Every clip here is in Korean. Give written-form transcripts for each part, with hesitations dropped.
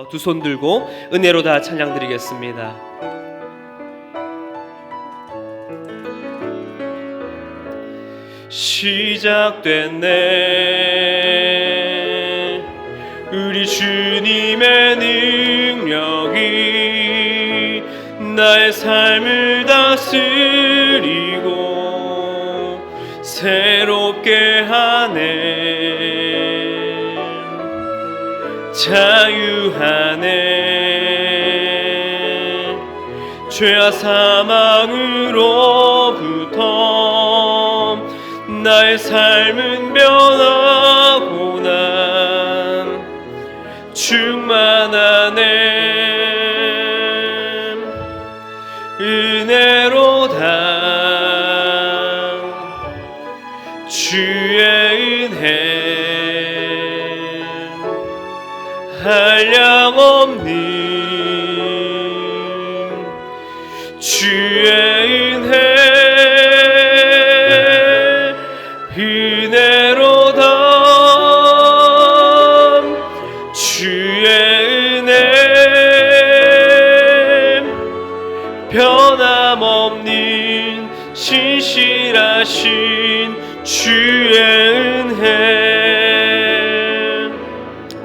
두 손 들고 은혜로 다 찬양 드리겠습니다. 시작됐네. 우리 주님의 능력이 나의 삶을 다스리고 새롭게 하네. 자유하네. 죄와 사망으로부터 나의 삶은 변하고 난 충만하네. 은혜로다. 주의 은혜 한량없는 주의 은혜 은혜로다. 주의 은혜 변함없는 신실하신 주의 은혜.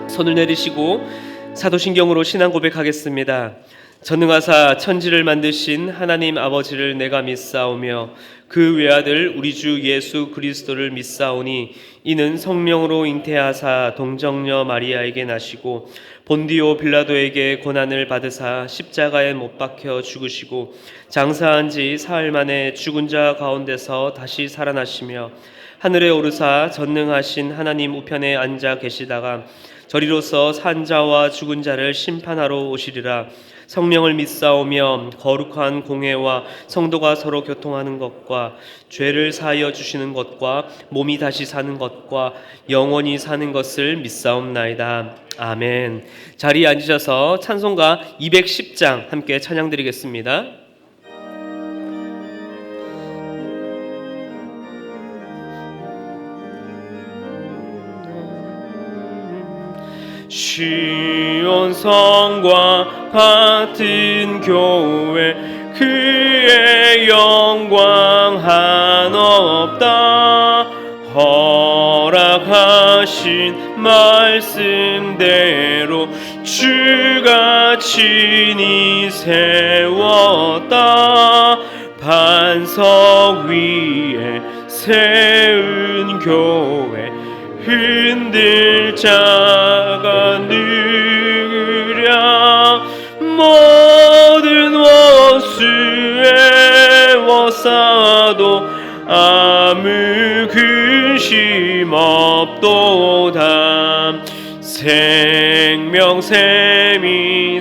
손을 내리시고 사도신경으로 신앙 고백하겠습니다. 전능하사 천지를 만드신 하나님 아버지를 내가 믿사오며 그 외아들 우리 주 예수 그리스도를 믿사오니 이는 성령으로 잉태하사 동정녀 마리아에게 나시고 본디오 빌라도에게 고난을 받으사 십자가에 못 박혀 죽으시고 장사한 지 사흘 만에 죽은 자 가운데서 다시 살아나시며 하늘에 오르사 전능하신 하나님 우편에 앉아 계시다가 저리로서 산 자와 죽은 자를 심판하러 오시리라. 성령을 믿사오며 거룩한 공회와 성도가 서로 교통하는 것과 죄를 사하여 주시는 것과 몸이 다시 사는 것과 영원히 사는 것을 믿사옵나이다. 아멘. 자리에 앉으셔서 찬송가 210장 함께 찬양드리겠습니다. 시온 성과 같은 교회 그의 영광 한없다. 허락하신 말씀대로 주가 친히 세웠다. 반석 위에 세운 교회 흔들 자가 누구랴. 모든 원수에 워싸도 아무 근심 없도다. 생명샘이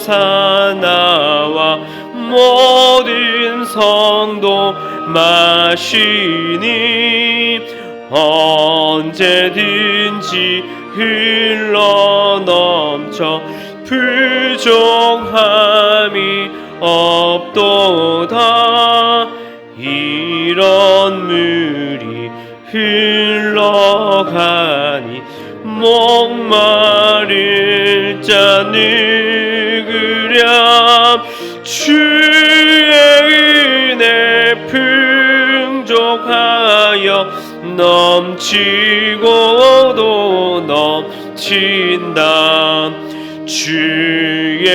솟아나와 모든 성도 마시니 언제든지 흘러넘쳐 부족함이 없도다. 이런 물이 흘러가니 목마를 자 누구랴. 주의 은혜 풍족하여 넘치고도 넘친다. 주의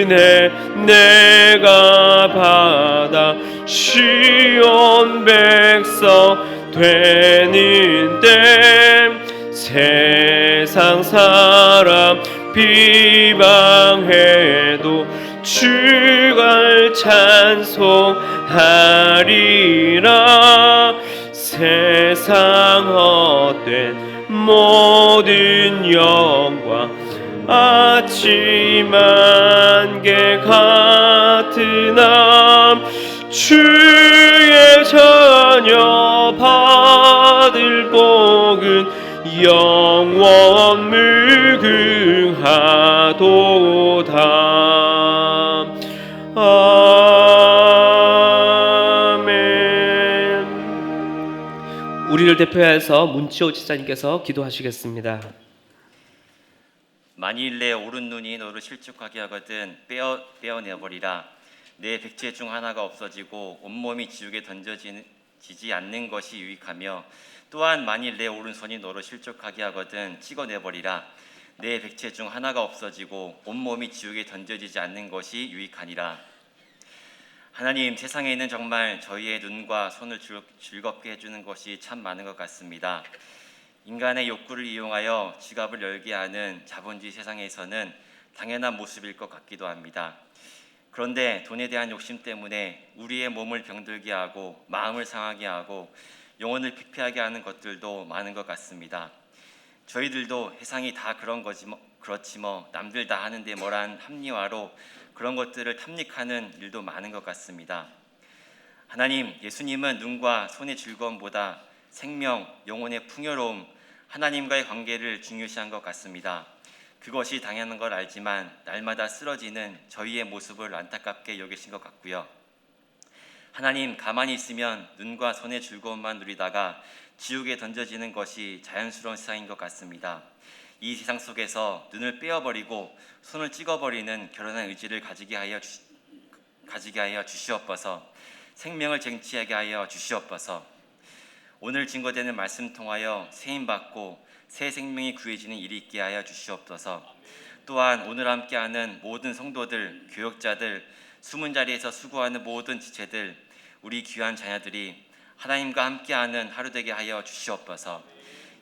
은혜 내가 받아 시온 백성 되는 때 세상 사람 비방해도 주를 찬송하리라. 세상 헛된 모든 영광 아침 안개 같으나 주의 자녀 받을 복은 영원 무궁하도다. 아멘. 우리를 대표해서 문치호 지사님께서 기도하시겠습니다. 만일 내 오른눈이 너를 실족하게 하거든 빼어내버리라. 내 백체 중 하나가 없어지고 온몸이 지옥에 던져지지 않는 것이 유익하며, 또한 만일 내 오른손이 너를 실족하게 하거든 찍어내버리라. 내 백체 중 하나가 없어지고 온몸이 지옥에 던져지지 않는 것이 유익하니라. 하나님, 세상에는 정말 저희의 눈과 손을 즐겁게 해주는 것이 참 많은 것 같습니다. 인간의 욕구를 이용하여 지갑을 열게 하는 자본주의 세상에서는 당연한 모습일 것 같기도 합니다. 그런데 돈에 대한 욕심 때문에 우리의 몸을 병들게 하고 마음을 상하게 하고 영혼을 피폐하게 하는 것들도 많은 것 같습니다. 저희들도 세상이 다 그렇지 뭐 남들 다 하는데 뭐란 합리화로 그런 것들을 탐닉하는 일도 많은 것 같습니다. 하나님, 예수님은 눈과 손의 즐거움보다 생명, 영혼의 풍요로움, 하나님과의 관계를 중요시한 것 같습니다. 그것이 당연한 걸 알지만 날마다 쓰러지는 저희의 모습을 안타깝게 여기신 것 같고요. 하나님, 가만히 있으면 눈과 손의 즐거움만 누리다가 지옥에 던져지는 것이 자연스러운 세상인 것 같습니다. 이 세상 속에서 눈을 빼어버리고 손을 찍어버리는 결연한 의지를 가지게 하여 주시옵소서. 생명을 쟁취하게 하여 주시옵소서. 오늘 증거되는 말씀 통하여 세임받고 새 생명이 구해지는 일이 있게 하여 주시옵소서. 또한 오늘 함께하는 모든 성도들, 교역자들, 숨은 자리에서 수고하는 모든 지체들, 우리 귀한 자녀들이 하나님과 함께하는 하루 되게 하여 주시옵소서.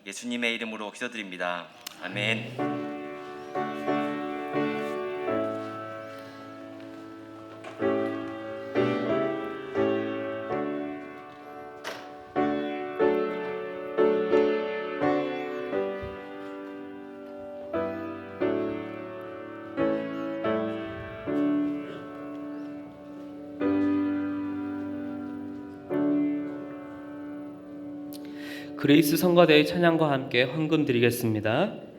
예수님의 이름으로 기도드립니다. 아멘. 그레이스 성가대의 찬양과 함께 헌금 드리겠습니다.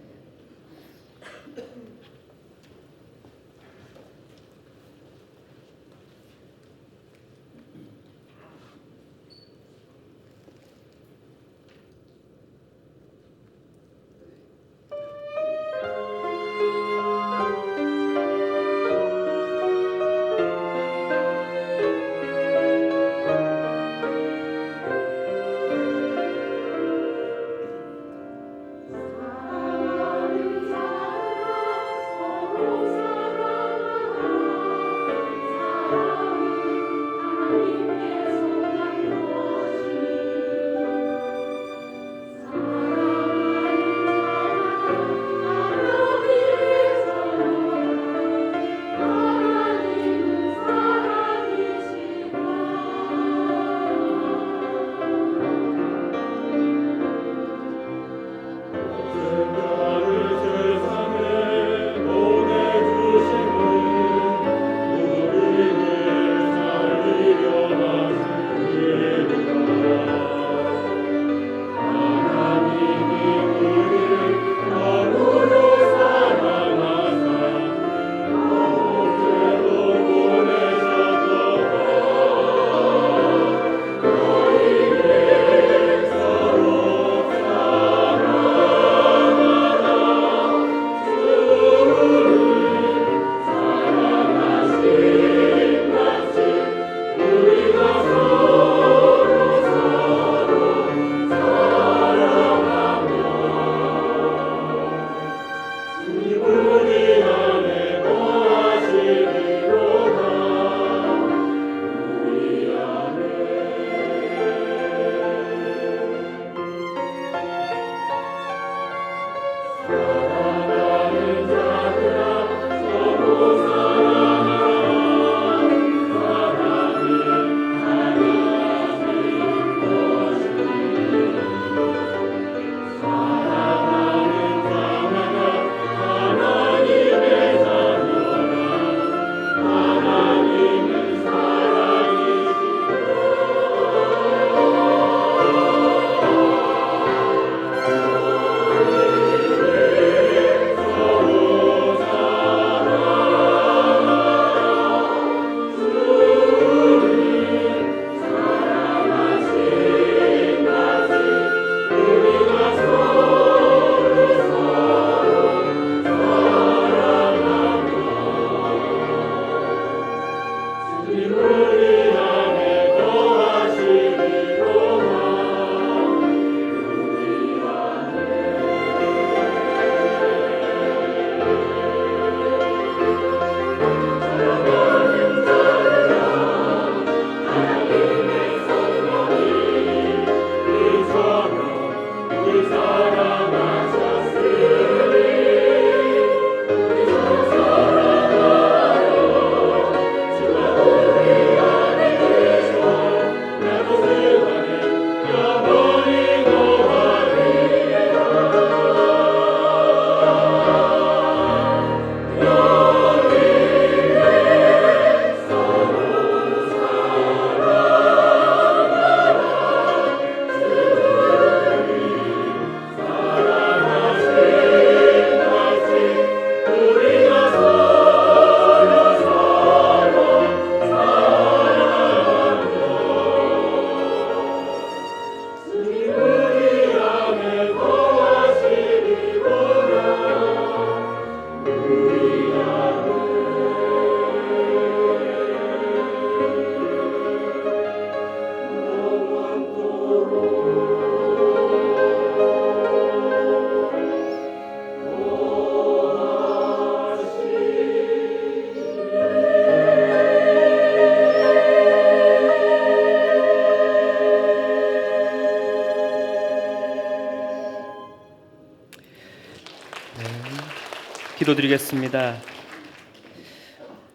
기도드리겠습니다.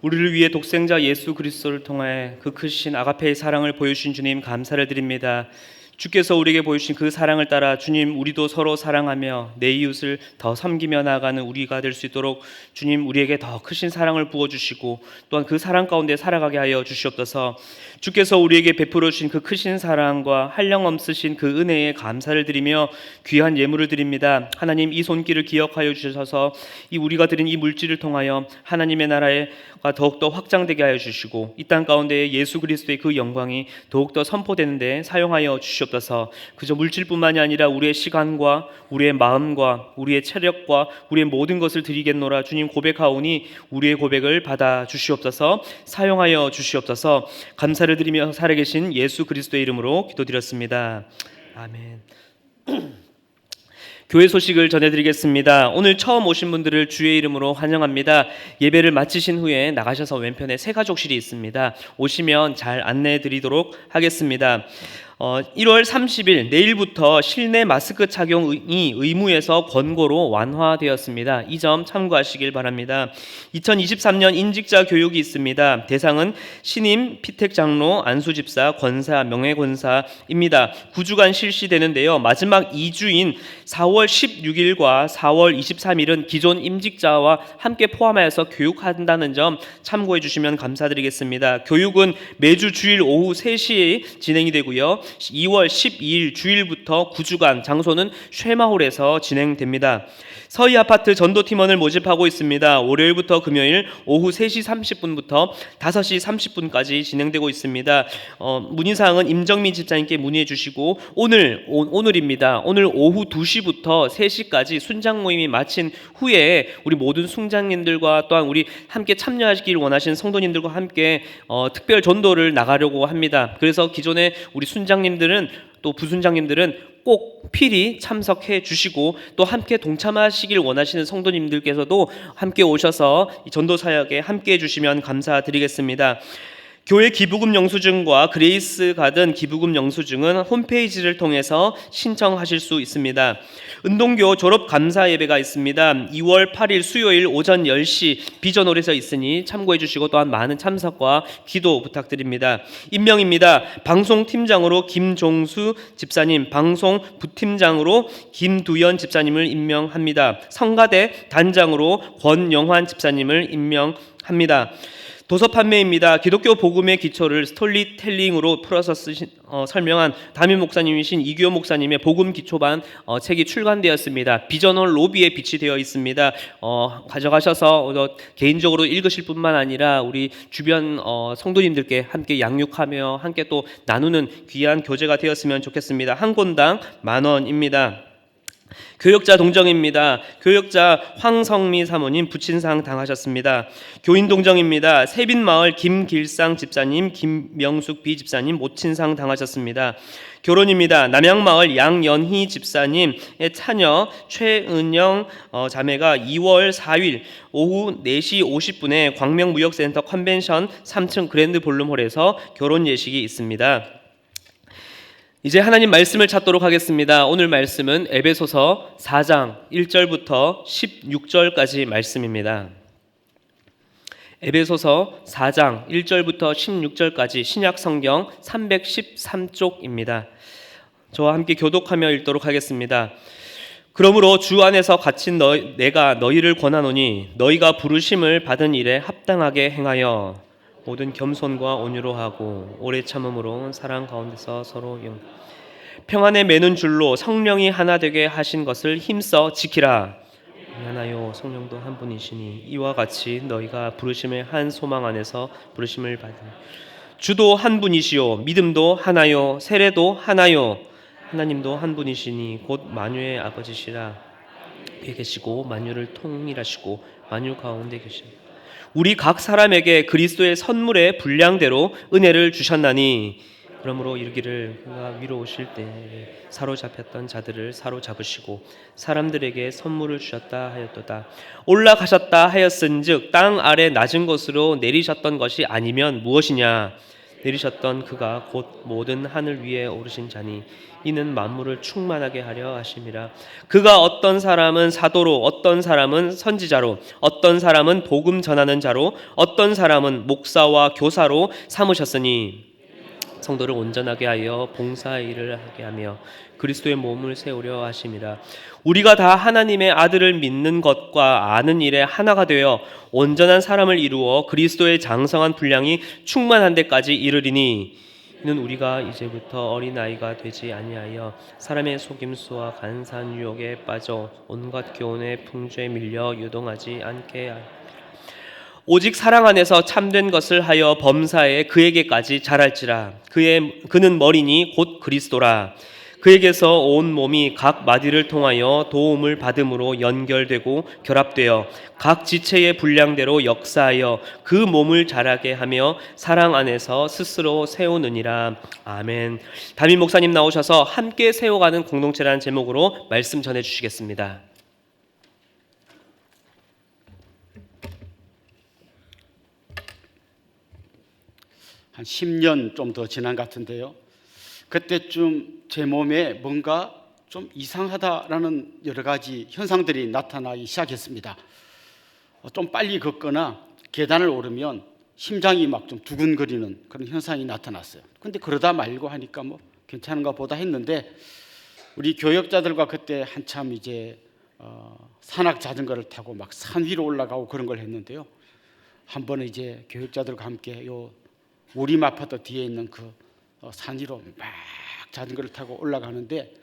우리를 위해 독생자 예수 그리스도를 통하여 그 크신 아가페의 사랑을 보여주신 주님 감사를 드립니다. 주께서 우리에게 보여주신 그 사랑을 따라 주님 우리도 서로 사랑하며 내 이웃을 더 섬기며 나아가는 우리가 될 수 있도록 주님 우리에게 더 크신 사랑을 부어주시고 또한 그 사랑 가운데 살아가게 하여 주시옵소서. 주께서 우리에게 베풀어 주신 그 크신 사랑과 한량없으신 그 은혜에 감사를 드리며 귀한 예물을 드립니다. 하나님 이 손길을 기억하여 주셔서 이 우리가 드린 이 물질을 통하여 하나님의 나라가 더욱더 확장되게 하여 주시고 이 땅 가운데 예수 그리스도의 그 영광이 더욱더 선포되는 데 사용하여 주시옵소서. 그저 물질뿐만이 아니라 우리의 시간과 우리의 마음과 우리의 체력과 우리의 모든 것을 드리겠노라 주님 고백하오니 우리의 고백을 받아 주시옵소서. 사용하여 주시옵소서. 감사를 드리며 살아계신 예수 그리스도의 이름으로 기도드렸습니다. 아멘. 교회 소식을 전해드리겠습니다. 오늘 처음 오신 분들을 주의 이름으로 환영합니다. 예배를 마치신 후에 나가셔서 왼편에 새가족실이 있습니다. 오시면 잘 안내해드리도록 하겠습니다. 1월 30일 내일부터 실내 마스크 착용이 의무에서 권고로 완화되었습니다. 이 점 참고하시길 바랍니다. 2023년 인직자 교육이 있습니다. 대상은 신임, 피택 장로, 안수 집사, 권사, 명예권사입니다. 9주간 실시되는데요. 마지막 2주인 4월 16일과 4월 23일은 기존 임직자와 함께 포함하여서 교육한다는 점 참고해 주시면 감사드리겠습니다. 교육은 매주 주일 오후 3시에 진행이 되고요. 2월 12일 주일부터 9주간 장소는 쉐마홀에서 진행됩니다. 서희 아파트 전도팀원을 모집하고 있습니다. 월요일부터 금요일 오후 3시 30분부터 5시 30분까지 진행되고 있습니다. 문의사항은 임정민 집사님께 문의해 주시고 오늘입니다. 오늘 오후 2시부터 3시까지 순장 모임이 마친 후에 우리 모든 순장님들과 또한 우리 함께 참여하시길 원하시는 성도님들과 함께 특별 전도를 나가려고 합니다. 그래서 기존에 우리 순장님들은 또 부순장님들은 꼭 필히 참석해 주시고 또 함께 동참하시길 원하시는 성도님들께서도 함께 오셔서 이 전도 사역에 함께 해주시면 감사드리겠습니다. 교회 기부금 영수증과 그레이스 가든 기부금 영수증은 홈페이지를 통해서 신청하실 수 있습니다. 은동교 졸업 감사 예배가 있습니다. 2월 8일 수요일 오전 10시 비전홀에서 있으니 참고해 주시고 또한 많은 참석과 기도 부탁드립니다. 임명입니다. 방송팀장으로 김종수 집사님, 방송 부팀장으로 김두연 집사님을 임명합니다. 성가대 단장으로 권영환 집사님을 임명합니다. 도서 판매입니다. 기독교 복음의 기초를 스토리텔링으로 풀어서 설명한 담임 목사님이신 이규호 목사님의 복음 기초반 책이 출간되었습니다. 비전홀 로비에 비치되어 있습니다. 가져가셔서 개인적으로 읽으실 뿐만 아니라 우리 주변 성도님들께 함께 양육하며 함께 또 나누는 귀한 교재가 되었으면 좋겠습니다. 한 권당 10,000원입니다. 교역자 동정입니다. 교역자 황성미 사모님 부친상 당하셨습니다. 교인 동정입니다. 세빈마을 김길상 집사님, 김명숙 비 집사님 모친상 당하셨습니다. 결혼입니다. 남양마을 양연희 집사님의 차녀 최은영 자매가 2월 4일 오후 4시 50분에 광명무역센터 컨벤션 3층 그랜드 볼룸홀에서 결혼 예식이 있습니다. 이제 하나님 말씀을 찾도록 하겠습니다. 오늘 말씀은 에베소서 4장 1절부터 16절까지 말씀입니다. 에베소서 4장 1절부터 16절까지 신약 성경 313쪽입니다. 저와 함께 교독하며 읽도록 하겠습니다. 그러므로 주 안에서 갇힌 내가 너희를 권하노니 너희가 부르심을 받은 일에 합당하게 행하여 모든 겸손과 온유로 하고 오래 참음으로 사랑 가운데서 서로 평안에 매는 줄로 성령이 하나 되게 하신 것을 힘써 지키라. 하나요 성령도 한 분이시니 이와 같이 너희가 부르심의 한 소망 안에서 부르심을 받으니 주도 한 분이시요 믿음도 하나요 세례도 하나요 하나님도 한 분이시니 곧 만유의 아버지시라. 계시고 만유를 통일하시고 만유 가운데 계십니다. 우리 각 사람에게 그리스도의 선물의 분량대로 은혜를 주셨나니 그러므로 이르기를 그가 위로 오실 때 사로잡혔던 자들을 사로잡으시고 사람들에게 선물을 주셨다 하였도다. 올라가셨다 하였은즉 땅 아래 낮은 곳으로 내리셨던 것이 아니면 무엇이냐? 내리셨던 그가 곧 모든 하늘 위에 오르신 자니 이는 만물을 충만하게 하려 하심이라. 그가 어떤 사람은 사도로, 어떤 사람은 선지자로, 어떤 사람은 복음 전하는 자로, 어떤 사람은 목사와 교사로 삼으셨으니 성도를 온전하게 하여 봉사의 일을 하게 하며 그리스도의 몸을 세우려 하심이라. 우리가 다 하나님의 아들을 믿는 것과 아는 일에 하나가 되어 온전한 사람을 이루어 그리스도의 장성한 분량이 충만한 데까지 이르리니 이는 우리가 이제부터 어린아이가 되지 아니하여 사람의 속임수와 간사한 유혹에 빠져 온갖 교훈의 풍조에 밀려 유동하지 않게 하여 오직 사랑 안에서 참된 것을 하여 범사에 그에게까지 자랄지라. 그는 머리니 곧 그리스도라. 그에게서 온 몸이 각 마디를 통하여 도움을 받음으로 연결되고 결합되어 각 지체의 분량대로 역사하여 그 몸을 자라게 하며 사랑 안에서 스스로 세우느니라. 아멘. 담임 목사님 나오셔서 함께 세워가는 공동체라는 제목으로 말씀 전해 주시겠습니다. 한 10년 좀 더 지난 것 같은데요. 그때쯤 제 몸에 뭔가 좀 이상하다라는 여러 가지 현상들이 나타나기 시작했습니다. 좀 빨리 걷거나 계단을 오르면 심장이 막 좀 두근거리는 그런 현상이 나타났어요. 근데 그러다 말고 하니까 뭐 괜찮은가 보다 했는데 우리 교역자들과 그때 한참 이제 산악 자전거를 타고 막 산 위로 올라가고 그런 걸 했는데요. 한 번은 이제 교역자들과 함께 요 우림 아파트 뒤에 있는 그 산 위로 막 자전거를 타고 올라가는데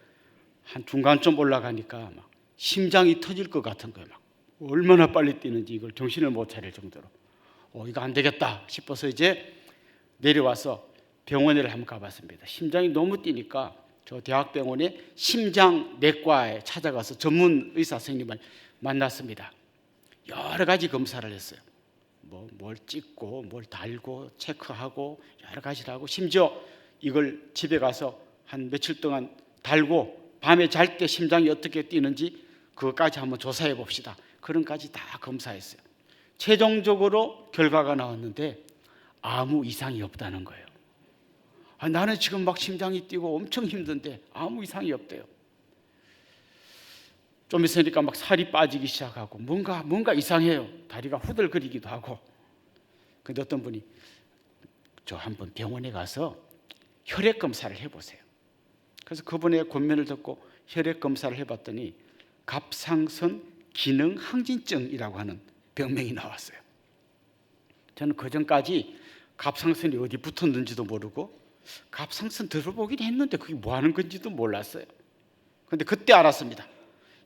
한 중간쯤 올라가니까 막 심장이 터질 것 같은 거예요. 막 얼마나 빨리 뛰는지 이걸 정신을 못 차릴 정도로 이거 안 되겠다 싶어서 이제 내려와서 병원에 한번 가봤습니다. 심장이 너무 뛰니까 저 대학병원의 심장내과에 찾아가서 전문 의사 선생님을 만났습니다. 여러 가지 검사를 했어요. 뭘 찍고 뭘 달고 체크하고 여러 가지를 하고 심지어 이걸 집에 가서 한 며칠 동안 달고 밤에 잘 때 심장이 어떻게 뛰는지 그것까지 한번 조사해 봅시다. 그런까지 다 검사했어요. 최종적으로 결과가 나왔는데 아무 이상이 없다는 거예요. 나는 지금 막 심장이 뛰고 엄청 힘든데 아무 이상이 없대요. 좀 있으니까 막 살이 빠지기 시작하고 뭔가 이상해요. 다리가 후들거리기도 하고. 근데 어떤 분이 저 한번 병원에 가서 혈액 검사를 해보세요. 그래서 그분의 권면을 듣고 혈액 검사를 해봤더니 갑상선 기능 항진증이라고 하는 병명이 나왔어요. 저는 그전까지 갑상선이 어디 붙었는지도 모르고 갑상선 들어보긴 했는데 그게 뭐 하는 건지도 몰랐어요. 그런데 그때 알았습니다.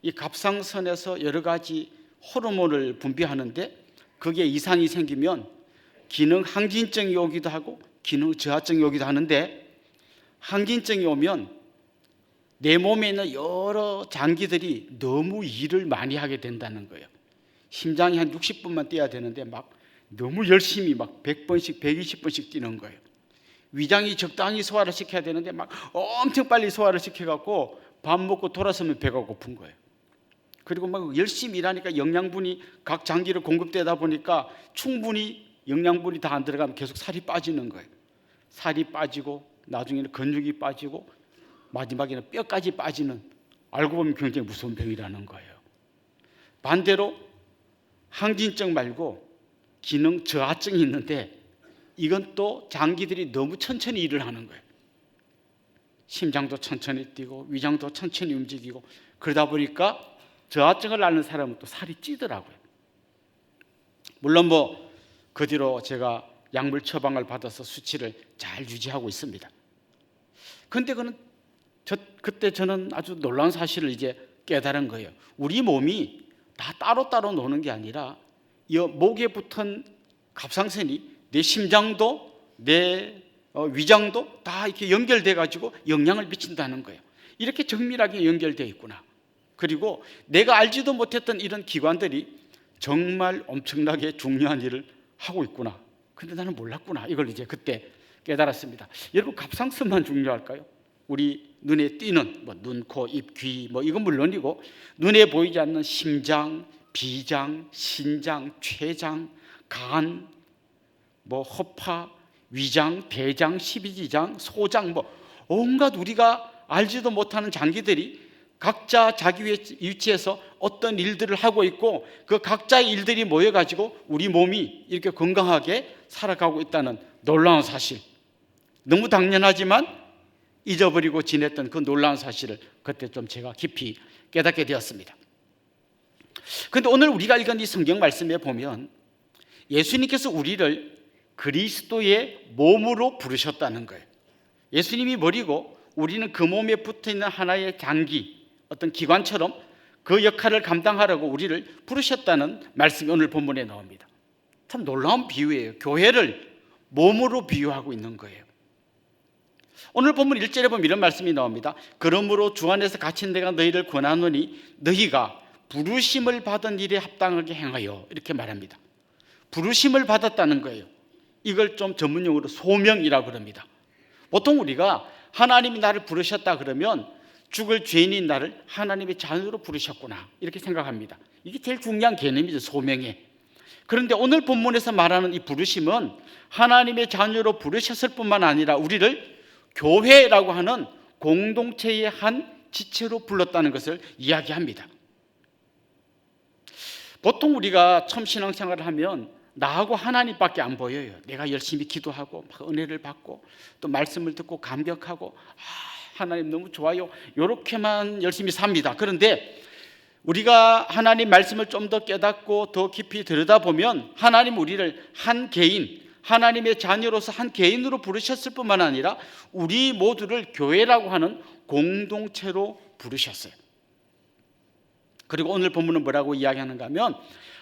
이 갑상선에서 여러 가지 호르몬을 분비하는데 그게 이상이 생기면 기능 항진증이 오기도 하고 기능 저하증이 오기도 하는데 항진증이 오면 내 몸에 있는 여러 장기들이 너무 일을 많이 하게 된다는 거예요. 심장이 한 60분만 뛰어야 되는데 막 너무 열심히 막 100번씩 120번씩 뛰는 거예요. 위장이 적당히 소화를 시켜야 되는데 막 엄청 빨리 소화를 시켜갖고 밥 먹고 돌아서면 배가 고픈 거예요. 그리고 막 열심히 일하니까 영양분이 각 장기로 공급되다 보니까 충분히 영양분이 다 안 들어가면 계속 살이 빠지는 거예요. 살이 빠지고 나중에는 근육이 빠지고 마지막에는 뼈까지 빠지는, 알고 보면 굉장히 무서운 병이라는 거예요. 반대로 항진증 말고 기능 저하증이 있는데 이건 또 장기들이 너무 천천히 일을 하는 거예요. 심장도 천천히 뛰고 위장도 천천히 움직이고 그러다 보니까 저하증을 앓는 사람은 또 살이 찌더라고요. 물론 그 뒤로 제가 약물 처방을 받아서 수치를 잘 유지하고 있습니다. 그런데 그때 저는 아주 놀라운 사실을 이제 깨달은 거예요. 우리 몸이 다 따로따로 노는 게 아니라 이 목에 붙은 갑상선이 내 심장도 내 위장도 다 이렇게 연결돼 가지고 영향을 미친다는 거예요. 이렇게 정밀하게 연결되어 있구나. 그리고 내가 알지도 못했던 이런 기관들이 정말 엄청나게 중요한 일을 하고 있구나. 근데 나는 몰랐구나. 이걸 이제 그때 깨달았습니다. 여러분, 갑상선만 중요할까요? 우리 눈에 띄는 눈, 코, 입, 귀 이건 물론이고 눈에 보이지 않는 심장, 비장, 신장, 췌장, 간, 허파 위장, 대장, 십이지장, 소장 뭐 온갖 우리가 알지도 못하는 장기들이 각자 자기 위치에서 어떤 일들을 하고 있고 그 각자의 일들이 모여가지고 우리 몸이 이렇게 건강하게 살아가고 있다는 놀라운 사실, 너무 당연하지만 잊어버리고 지냈던 그 놀라운 사실을 그때 좀 제가 깊이 깨닫게 되었습니다. 그런데 오늘 우리가 읽은 이 성경 말씀에 보면 예수님께서 우리를 그리스도의 몸으로 부르셨다는 거예요. 예수님이 머리고 우리는 그 몸에 붙어있는 하나의 장기, 어떤 기관처럼 그 역할을 감당하라고 우리를 부르셨다는 말씀이 오늘 본문에 나옵니다. 참 놀라운 비유예요. 교회를 몸으로 비유하고 있는 거예요. 오늘 본문 1절에 보면 이런 말씀이 나옵니다. 그러므로 주 안에서 갇힌 내가 너희를 권하노니 너희가 부르심을 받은 일에 합당하게 행하여, 이렇게 말합니다. 부르심을 받았다는 거예요. 이걸 좀 전문용어로 소명이라고 그럽니다. 보통 우리가 하나님이 나를 부르셨다 그러면 죽을 죄인인 나를 하나님의 자녀로 부르셨구나, 이렇게 생각합니다. 이게 제일 중요한 개념이죠, 소명에. 그런데 오늘 본문에서 말하는 이 부르심은 하나님의 자녀로 부르셨을 뿐만 아니라 우리를 교회라고 하는 공동체의 한 지체로 불렀다는 것을 이야기합니다. 보통 우리가 처음 신앙생활을 하면 나하고 하나님밖에 안 보여요. 내가 열심히 기도하고 은혜를 받고 또 말씀을 듣고 감격하고 하나님 너무 좋아요, 이렇게만 열심히 삽니다. 그런데 우리가 하나님 말씀을 좀 더 깨닫고 더 깊이 들여다보면 하나님 우리를 한 개인, 하나님의 자녀로서 한 개인으로 부르셨을 뿐만 아니라 우리 모두를 교회라고 하는 공동체로 부르셨어요. 그리고 오늘 본문은 뭐라고 이야기하는가 하면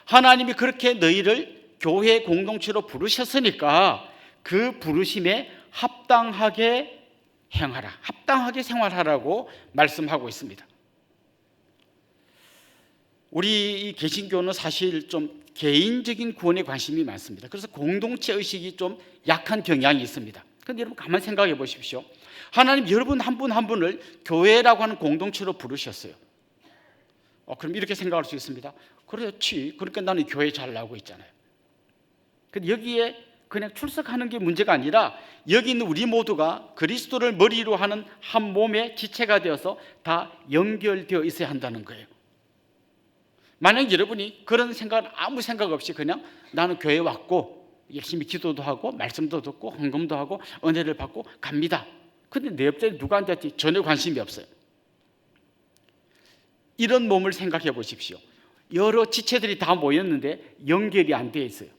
하나님이 그렇게 너희를 교회 공동체로 부르셨으니까 그 부르심에 합당하게 행하라, 합당하게 생활하라고 말씀하고 있습니다. 우리 이 개신교는 사실 좀 개인적인 구원에 관심이 많습니다. 그래서 공동체 의식이 좀 약한 경향이 있습니다. 그런데 여러분 가만히 생각해 보십시오. 하나님 여러분 한 분 한 분을 교회라고 하는 공동체로 부르셨어요. 그럼 이렇게 생각할 수 있습니다. 그렇지, 그러니까 나는 교회 잘 나오고 있잖아요. 근데 여기에 그냥 출석하는 게 문제가 아니라 여기 있는 우리 모두가 그리스도를 머리로 하는 한 몸의 지체가 되어서 다 연결되어 있어야 한다는 거예요. 만약 여러분이 그런 생각을 아무 생각 없이 그냥 나는 교회에 왔고 열심히 기도도 하고 말씀도 듣고 헌금도 하고 은혜를 받고 갑니다. 근데 내 옆자리에 누가 앉았지 전혀 관심이 없어요. 이런 몸을 생각해 보십시오. 여러 지체들이 다 모였는데 연결이 안 되어 있어요.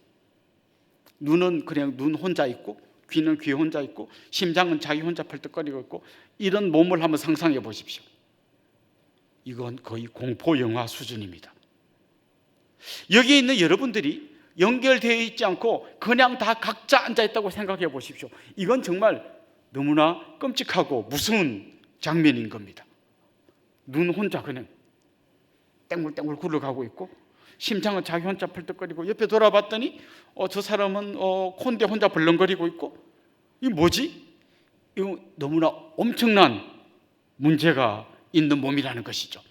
눈은 그냥 눈 혼자 있고 귀는 귀 혼자 있고 심장은 자기 혼자 펄떡거리고 있고, 이런 몸을 한번 상상해 보십시오. 이건 거의 공포 영화 수준입니다. 여기에 있는 여러분들이 연결되어 있지 않고 그냥 다 각자 앉아 있다고 생각해 보십시오. 이건 정말 너무나 끔찍하고 무서운 장면인 겁니다. 눈 혼자 그냥 땡굴땡굴 굴러가고 있고 심장은 자기 혼자 펄떡거리고 옆에 돌아봤더니 저 사람은 콘대 혼자 벌렁거리고 있고, 이게 뭐지? 이거 너무나 엄청난 문제가 있는 몸이라는 것이죠.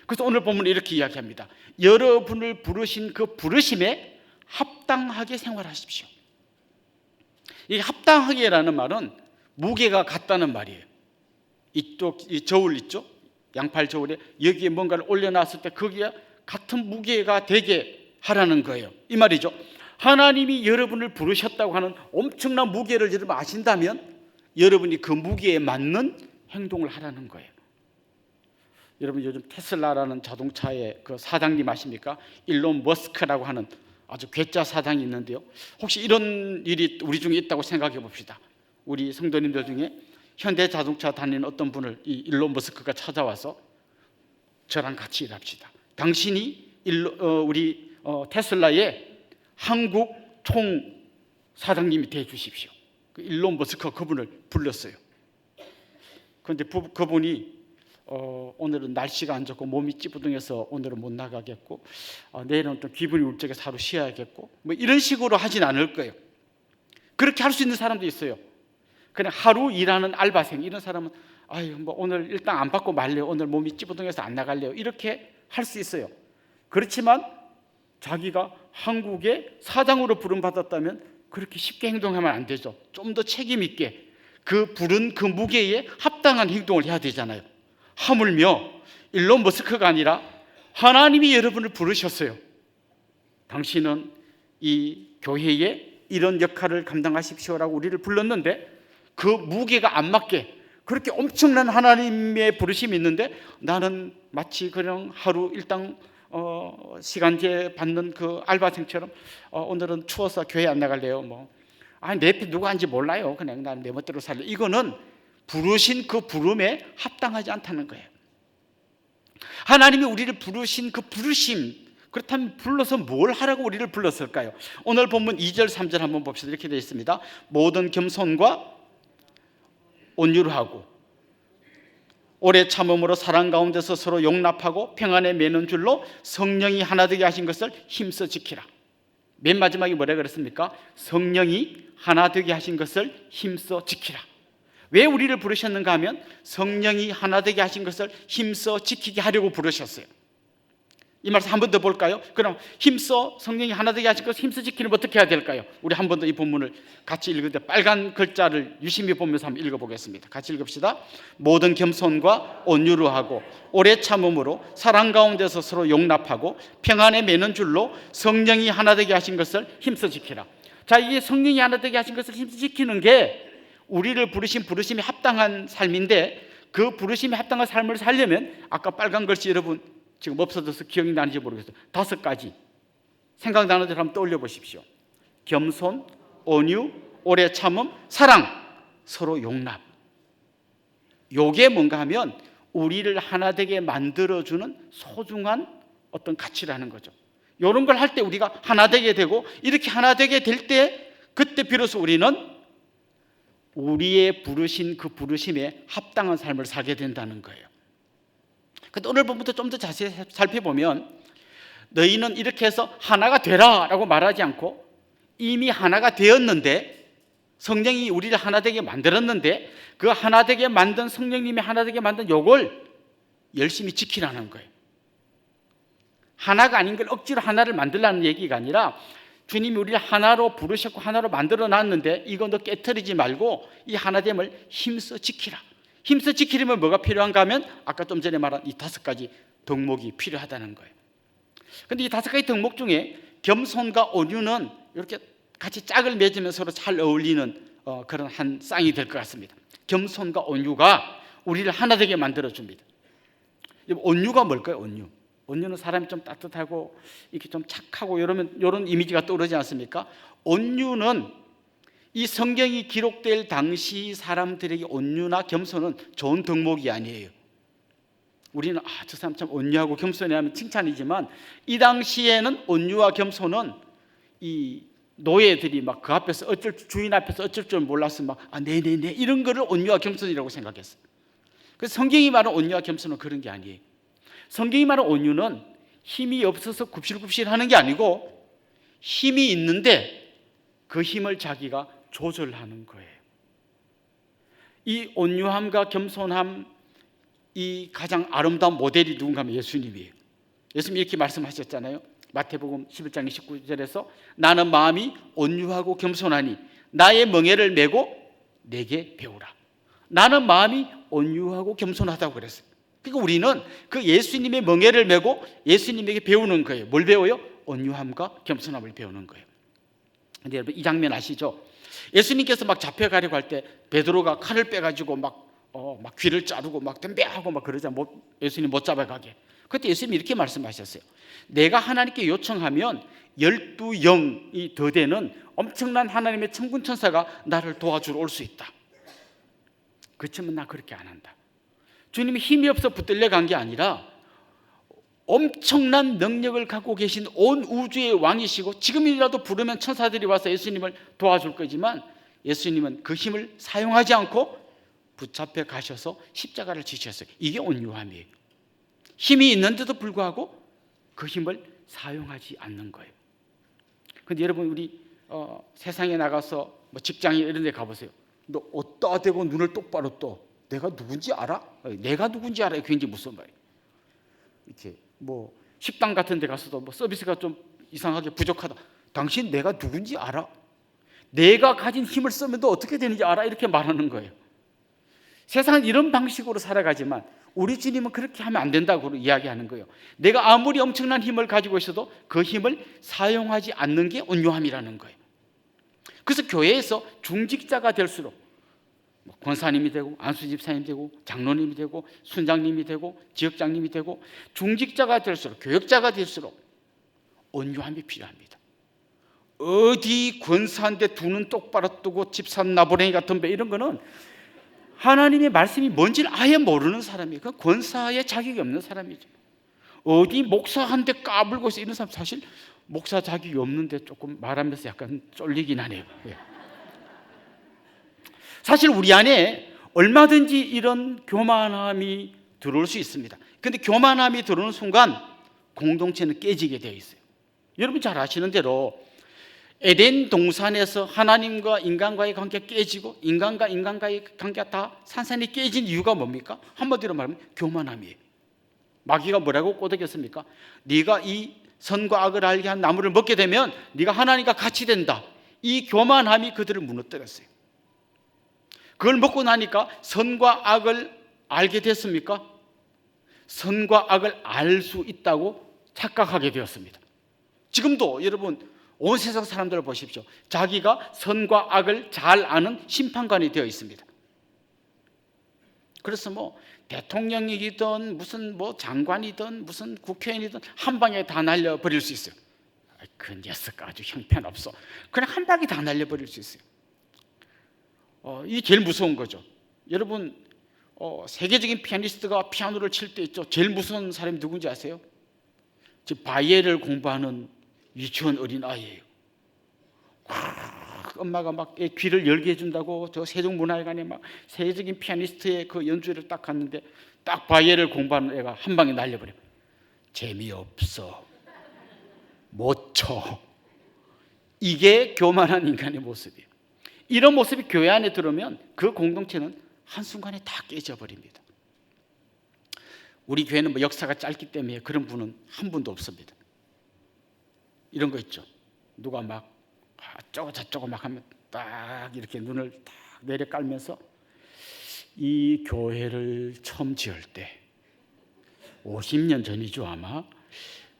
그래서 오늘 본문은 이렇게 이야기합니다. 여러분을 부르신 그 부르심에 합당하게 생활하십시오. 이 합당하게라는 말은 무게가 같다는 말이에요. 이쪽 이 저울 있죠? 양팔 저울에 여기에 뭔가를 올려놨을 때 거기에 같은 무게가 되게 하라는 거예요. 이 말이죠. 하나님이 여러분을 부르셨다고 하는 엄청난 무게를 여러분 아신다면 여러분이 그 무게에 맞는 행동을 하라는 거예요. 여러분 요즘 테슬라라는 자동차의 그 사장님 아십니까? 일론 머스크라고 하는 아주 괴짜 사장이 있는데요. 혹시 이런 일이 우리 중에 있다고 생각해 봅시다. 우리 성도님들 중에 현대 자동차 다니는 어떤 분을 이 일론 머스크가 찾아와서 저랑 같이 일합시다. 당신이 우리 테슬라의 한국 총 사장님이 돼 주십시오. 그 일론 머스크가 그분을 불렀어요. 그런데 그분이 오늘은 날씨가 안 좋고 몸이 찌부둥해서 오늘은 못 나가겠고 내일은 좀 기분이 울적해서 하루 쉬어야겠고 뭐 이런 식으로 하진 않을 거예요. 그렇게 할 수 있는 사람도 있어요. 그냥 하루 일하는 알바생, 이런 사람은 아유 뭐 오늘 일단 안 받고 말래요. 오늘 몸이 찌부둥해서 안 나갈래요. 이렇게 할 수 있어요. 그렇지만 자기가 한국의 사장으로 부름받았다면 그렇게 쉽게 행동하면 안 되죠. 좀 더 책임 있게 그 부른 그 무게에 합당한 행동을 해야 되잖아요. 하물며 일론 머스크가 아니라 하나님이 여러분을 부르셨어요. 당신은 이 교회에 이런 역할을 감당하십시오라고 우리를 불렀는데 그 무게가 안 맞게 그렇게 엄청난 하나님의 부르심이 있는데 나는 마치 그냥 하루 일당 시간제 받는 그 알바생처럼 오늘은 추워서 교회 안 나갈래요. 내 옆에 누가 앉지 몰라요. 그냥 난 내 멋대로 살래. 이거는 부르신 그 부름에 합당하지 않다는 거예요. 하나님이 우리를 부르신 그 부르심, 그렇다면 불러서 뭘 하라고 우리를 불렀을까요? 오늘 본문 2절 3절 한번 봅시다. 이렇게 되어 있습니다. 모든 겸손과 온유로 하고 오래 참음으로 사랑 가운데서 서로 용납하고 평안에 매는 줄로 성령이 하나 되게 하신 것을 힘써 지키라. 맨 마지막에 뭐라 그랬습니까? 성령이 하나 되게 하신 것을 힘써 지키라. 왜 우리를 부르셨는가 하면 성령이 하나 되게 하신 것을 힘써 지키게 하려고 부르셨어요. 이 말씀 한 번 더 볼까요? 그럼 힘써 성령이 하나 되게 하신 것을 힘써 지키려면 어떻게 해야 될까요? 우리 한 번 더 이 본문을 같이 읽을 때 빨간 글자를 유심히 보면서 한번 읽어보겠습니다. 같이 읽읍시다. 모든 겸손과 온유로 하고 오래 참음으로 사랑 가운데서 서로 용납하고 평안에 매는 줄로 성령이 하나 되게 하신 것을 힘써 지키라. 자, 이게 성령이 하나 되게 하신 것을 힘써 지키는 게 우리를 부르신 부르심에 합당한 삶인데 그 부르심에 합당한 삶을 살려면 아까 빨간 글씨 여러분 지금 없어져서 기억이 나는지 모르겠어요. 5가지 생각나는 대로 한번 떠올려 보십시오. 겸손, 온유, 오래 참음, 사랑, 서로 용납. 요게 뭔가 하면 우리를 하나 되게 만들어주는 소중한 어떤 가치라는 거죠. 이런 걸 할 때 우리가 하나 되게 되고 이렇게 하나 되게 될 때 그때 비로소 우리는 우리의 부르신 그 부르심에 합당한 삶을 살게 된다는 거예요. 근데 오늘 본부터 좀 더 자세히 살펴보면 너희는 이렇게 해서 하나가 되라 라고 말하지 않고 이미 하나가 되었는데 성령이 우리를 하나 되게 만들었는데 그 하나 되게 만든 성령님이 하나 되게 만든 요걸 열심히 지키라는 거예요. 하나가 아닌 걸 억지로 하나를 만들라는 얘기가 아니라 주님이 우리를 하나로 부르셨고 하나로 만들어 놨는데 이거 너 깨트리지 말고 이 하나됨을 힘써 지키라. 힘써 지키려면 뭐가 필요한가 하면 아까 좀 전에 말한 이 5가지 덕목이 필요하다는 거예요. 그런데 이 5가지 덕목 중에 겸손과 온유는 이렇게 같이 짝을 맺으면 서로 잘 어울리는 그런 한 쌍이 될 것 같습니다. 겸손과 온유가 우리를 하나 되게 만들어줍니다. 온유가 뭘까요? 온유는 사람이 좀 따뜻하고 이렇게 좀 착하고 이런 이미지가 떠오르지 않습니까? 온유는 이 성경이 기록될 당시 사람들에게 온유나 겸손은 좋은 덕목이 아니에요. 우리는 저 사람 참 온유하고 겸손해 하면 칭찬이지만 이 당시에는 온유와 겸손은 이 노예들이 막 그 앞에서 주인 앞에서 어쩔 줄 몰라서 막 네네네 이런 거를 온유와 겸손이라고 생각했어요. 그래서 성경이 말하는 온유와 겸손은 그런 게 아니에요. 성경이 말하는 온유는 힘이 없어서 굽실굽실하는 게 아니고 힘이 있는데 그 힘을 자기가 조절하는 거예요. 이 온유함과 겸손함 이 가장 아름다운 모델이 누군가 하면 예수님이에요. 예수님이 이렇게 말씀하셨잖아요. 마태복음 11장 29절에서 나는 마음이 온유하고 겸손하니 나의 멍에를 메고 내게 배우라. 나는 마음이 온유하고 겸손하다고 그랬어요. 그러니까 우리는 그 예수님의 멍에를 메고 예수님에게 배우는 거예요. 뭘 배워요? 온유함과 겸손함을 배우는 거예요. 근데 여러분 이 장면 아시죠? 예수님께서 막 잡혀가려고 할 때 베드로가 칼을 빼가지고 막 귀를 자르고 막 덤벼하고 막 그러자 예수님 못 잡아가게. 그때 예수님이 이렇게 말씀하셨어요. 내가 하나님께 요청하면 12영이 더 되는 엄청난 하나님의 천군 천사가 나를 도와주러 올 수 있다. 그렇지만 나 그렇게 안 한다. 주님이 힘이 없어 붙들려 간 게 아니라 엄청난 능력을 갖고 계신 온 우주의 왕이시고 지금이라도 부르면 천사들이 와서 예수님을 도와줄 거지만 예수님은 그 힘을 사용하지 않고 붙잡혀 가셔서 십자가를 지셨어요. 이게 온유함이에요. 힘이 있는데도 불구하고 그 힘을 사용하지 않는 거예요. 그런데 여러분 우리 세상에 나가서 뭐 직장에 이런 데 가보세요. 너 어디다 대고 눈을 똑바로 떠. 내가 누군지 알아? 내가 누군지 알아요. 굉장히 무서운 말이에요. 이렇게 뭐 식당 같은 데 가서도 뭐 서비스가 좀 이상하게 부족하다. 당신 내가 누군지 알아? 내가 가진 힘을 쓰면 너 어떻게 되는지 알아? 이렇게 말하는 거예요. 세상은 이런 방식으로 살아가지만 우리 주님은 그렇게 하면 안 된다고 이야기하는 거예요. 내가 아무리 엄청난 힘을 가지고 있어도 그 힘을 사용하지 않는 게 온유함이라는 거예요. 그래서 교회에서 중직자가 될수록 권사님이 되고 안수집사님이 되고 장로님이 되고 순장님이 되고 지역장님이 되고 중직자가 될수록 교역자가 될수록 온유함이 필요합니다. 어디 권사한테 두 눈 똑바로 뜨고 집산 나부랭이 같은 배 이런 거는 하나님의 말씀이 뭔지를 아예 모르는 사람이에요. 그 권사의 자격이 없는 사람이죠. 어디 목사한테 까불고 있어 이런 사람 사실 목사 자격이 없는데 조금 말하면서 약간 쫄리긴 하네요. 예. 사실 우리 안에 얼마든지 이런 교만함이 들어올 수 있습니다. 그런데 교만함이 들어오는 순간 공동체는 깨지게 되어 있어요. 여러분 잘 아시는 대로 에덴 동산에서 하나님과 인간과의 관계가 깨지고 인간과 인간과의 관계가 다 산산이 깨진 이유가 뭡니까? 한마디로 말하면 교만함이에요. 마귀가 뭐라고 꼬드겼습니까? 네가 이 선과 악을 알게 한 나무를 먹게 되면 네가 하나님과 같이 된다. 이 교만함이 그들을 무너뜨렸어요. 그걸 먹고 나니까 선과 악을 알게 됐습니까? 선과 악을 알 수 있다고 착각하게 되었습니다. 지금도 여러분 온 세상 사람들을 보십시오. 자기가 선과 악을 잘 아는 심판관이 되어 있습니다. 그래서 뭐 대통령이든 무슨 뭐 장관이든 무슨 국회의원이든 한 방에 다 날려버릴 수 있어요. 그 녀석 아주 형편없어. 그냥 한 방에 다 날려버릴 수 있어요. 이게 제일 무서운 거죠. 여러분 세계적인 피아니스트가 피아노를 칠 때 있죠. 제일 무서운 사람이 누군지 아세요? 지금 바이엘을 공부하는 유치원 어린아이예요. 엄마가 막 귀를 열게 해준다고 저 세종문화회관에 막 세계적인 피아니스트의 그 연주회를 딱 갔는데 딱 바이엘을 공부하는 애가 한 방에 날려버려. 재미없어. 못 쳐. 이게 교만한 인간의 모습이에요. 이런 모습이 교회 안에 들어오면 그 공동체는 한순간에 다 깨져버립니다. 우리 교회는 뭐 역사가 짧기 때문에 그런 분은 한 분도 없습니다. 이런 거 있죠. 누가 막 어쩌고 저쩌고 막 하면 딱 이렇게 눈을 딱 내려 깔면서 이 교회를 처음 지을 때 50년 전이죠 아마.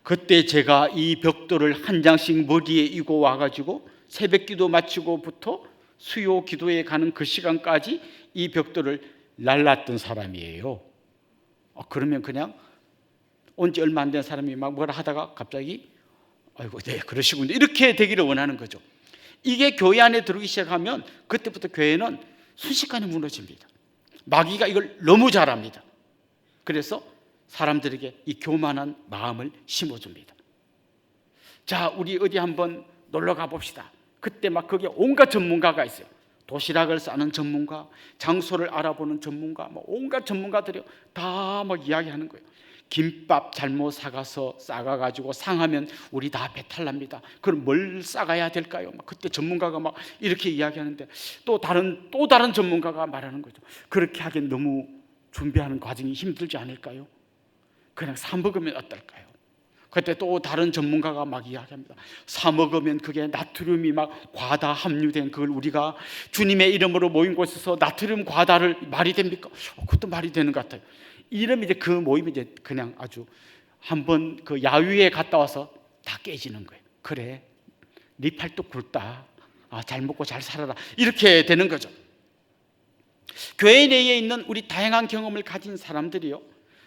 그때 제가 이 벽돌을 한 장씩 머리에 이고 와가지고 새벽 기도 마치고부터 수요 기도에 가는 그 시간까지 이 벽돌을 날랐던 사람이에요. 그러면 그냥 온 지 얼마 안 된 사람이 막 뭐라 하다가 갑자기 아이고 네 그러시군요 이렇게 되기를 원하는 거죠. 이게 교회 안에 들어오기 시작하면 그때부터 교회는 순식간에 무너집니다. 마귀가 이걸 너무 잘합니다. 그래서 사람들에게 이 교만한 마음을 심어줍니다. 자 우리 어디 한번 놀러 가봅시다. 그때 막 거기에 온갖 전문가가 있어요. 도시락을 싸는 전문가, 장소를 알아보는 전문가, 뭐 온갖 전문가들이 다 막 이야기하는 거예요. 김밥 잘못 사가서 싸가가지고 상하면 우리 다 배탈 납니다. 그럼 뭘 싸가야 될까요? 막 그때 전문가가 막 이렇게 이야기하는데 또 다른 전문가가 말하는 거죠. 그렇게 하기엔 너무 준비하는 과정이 힘들지 않을까요? 그냥 사 먹으면 어떨까요? 그때 또 다른 전문가가 막 이야기합니다. 사 먹으면 그게 나트륨이 막 과다 함유된 그걸 우리가 주님의 이름으로 모인 곳에서 나트륨 과다를 말이 됩니까? 그것도 말이 되는 것 같아요. 이러면 이제 그 모임이 이제 그냥 아주 한번 그 야유회 갔다 와서 다 깨지는 거예요. 그래, 네 팔뚝 굵다. 잘 먹고 잘 살아라. 이렇게 되는 거죠. 교회 내에 있는 우리 다양한 경험을 가진 사람들이요,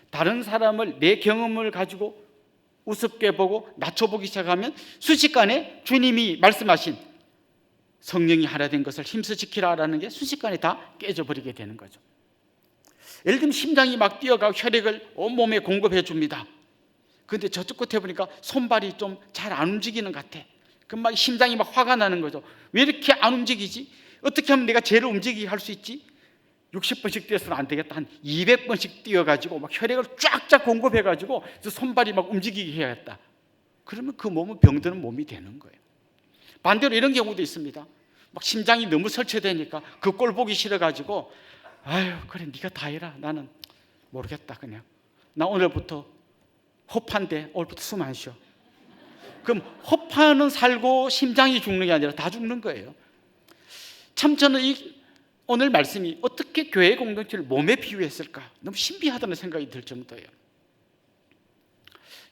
다른 사람을 내 경험을 가지고 우습게 보고 낮춰보기 시작하면 순식간에 주님이 말씀하신 성령이 하나 된 것을 힘써 지키라라는 게 순식간에 다 깨져버리게 되는 거죠. 예를 들면 심장이 막 뛰어가고 혈액을 온몸에 공급해 줍니다. 그런데 저쪽 끝에 보니까 손발이 좀 잘 안 움직이는 것 같아. 그럼 막 심장이 막 화가 나는 거죠. 왜 이렇게 안 움직이지? 어떻게 하면 내가 쟤를 움직이게 할 수 있지? 60번씩 뛰어서는 안 되겠다. 한 200번씩 뛰어가지고 막 혈액을 쫙쫙 공급해가지고 손발이 막 움직이게 해야겠다. 그러면 그 몸은 병드는 몸이 되는 거예요. 반대로 이런 경우도 있습니다. 막 심장이 너무 설치되니까 그 꼴 보기 싫어가지고 아유 그래 네가 다 해라. 나는 모르겠다. 그냥 나 오늘부터 허파인데 오늘부터 숨 안 쉬어. 그럼 허파는 살고 심장이 죽는 게 아니라 다 죽는 거예요. 참 저는 오늘 말씀이 어떻게 교회 공동체를 몸에 비유했을까 너무 신비하다는 생각이 들 정도예요.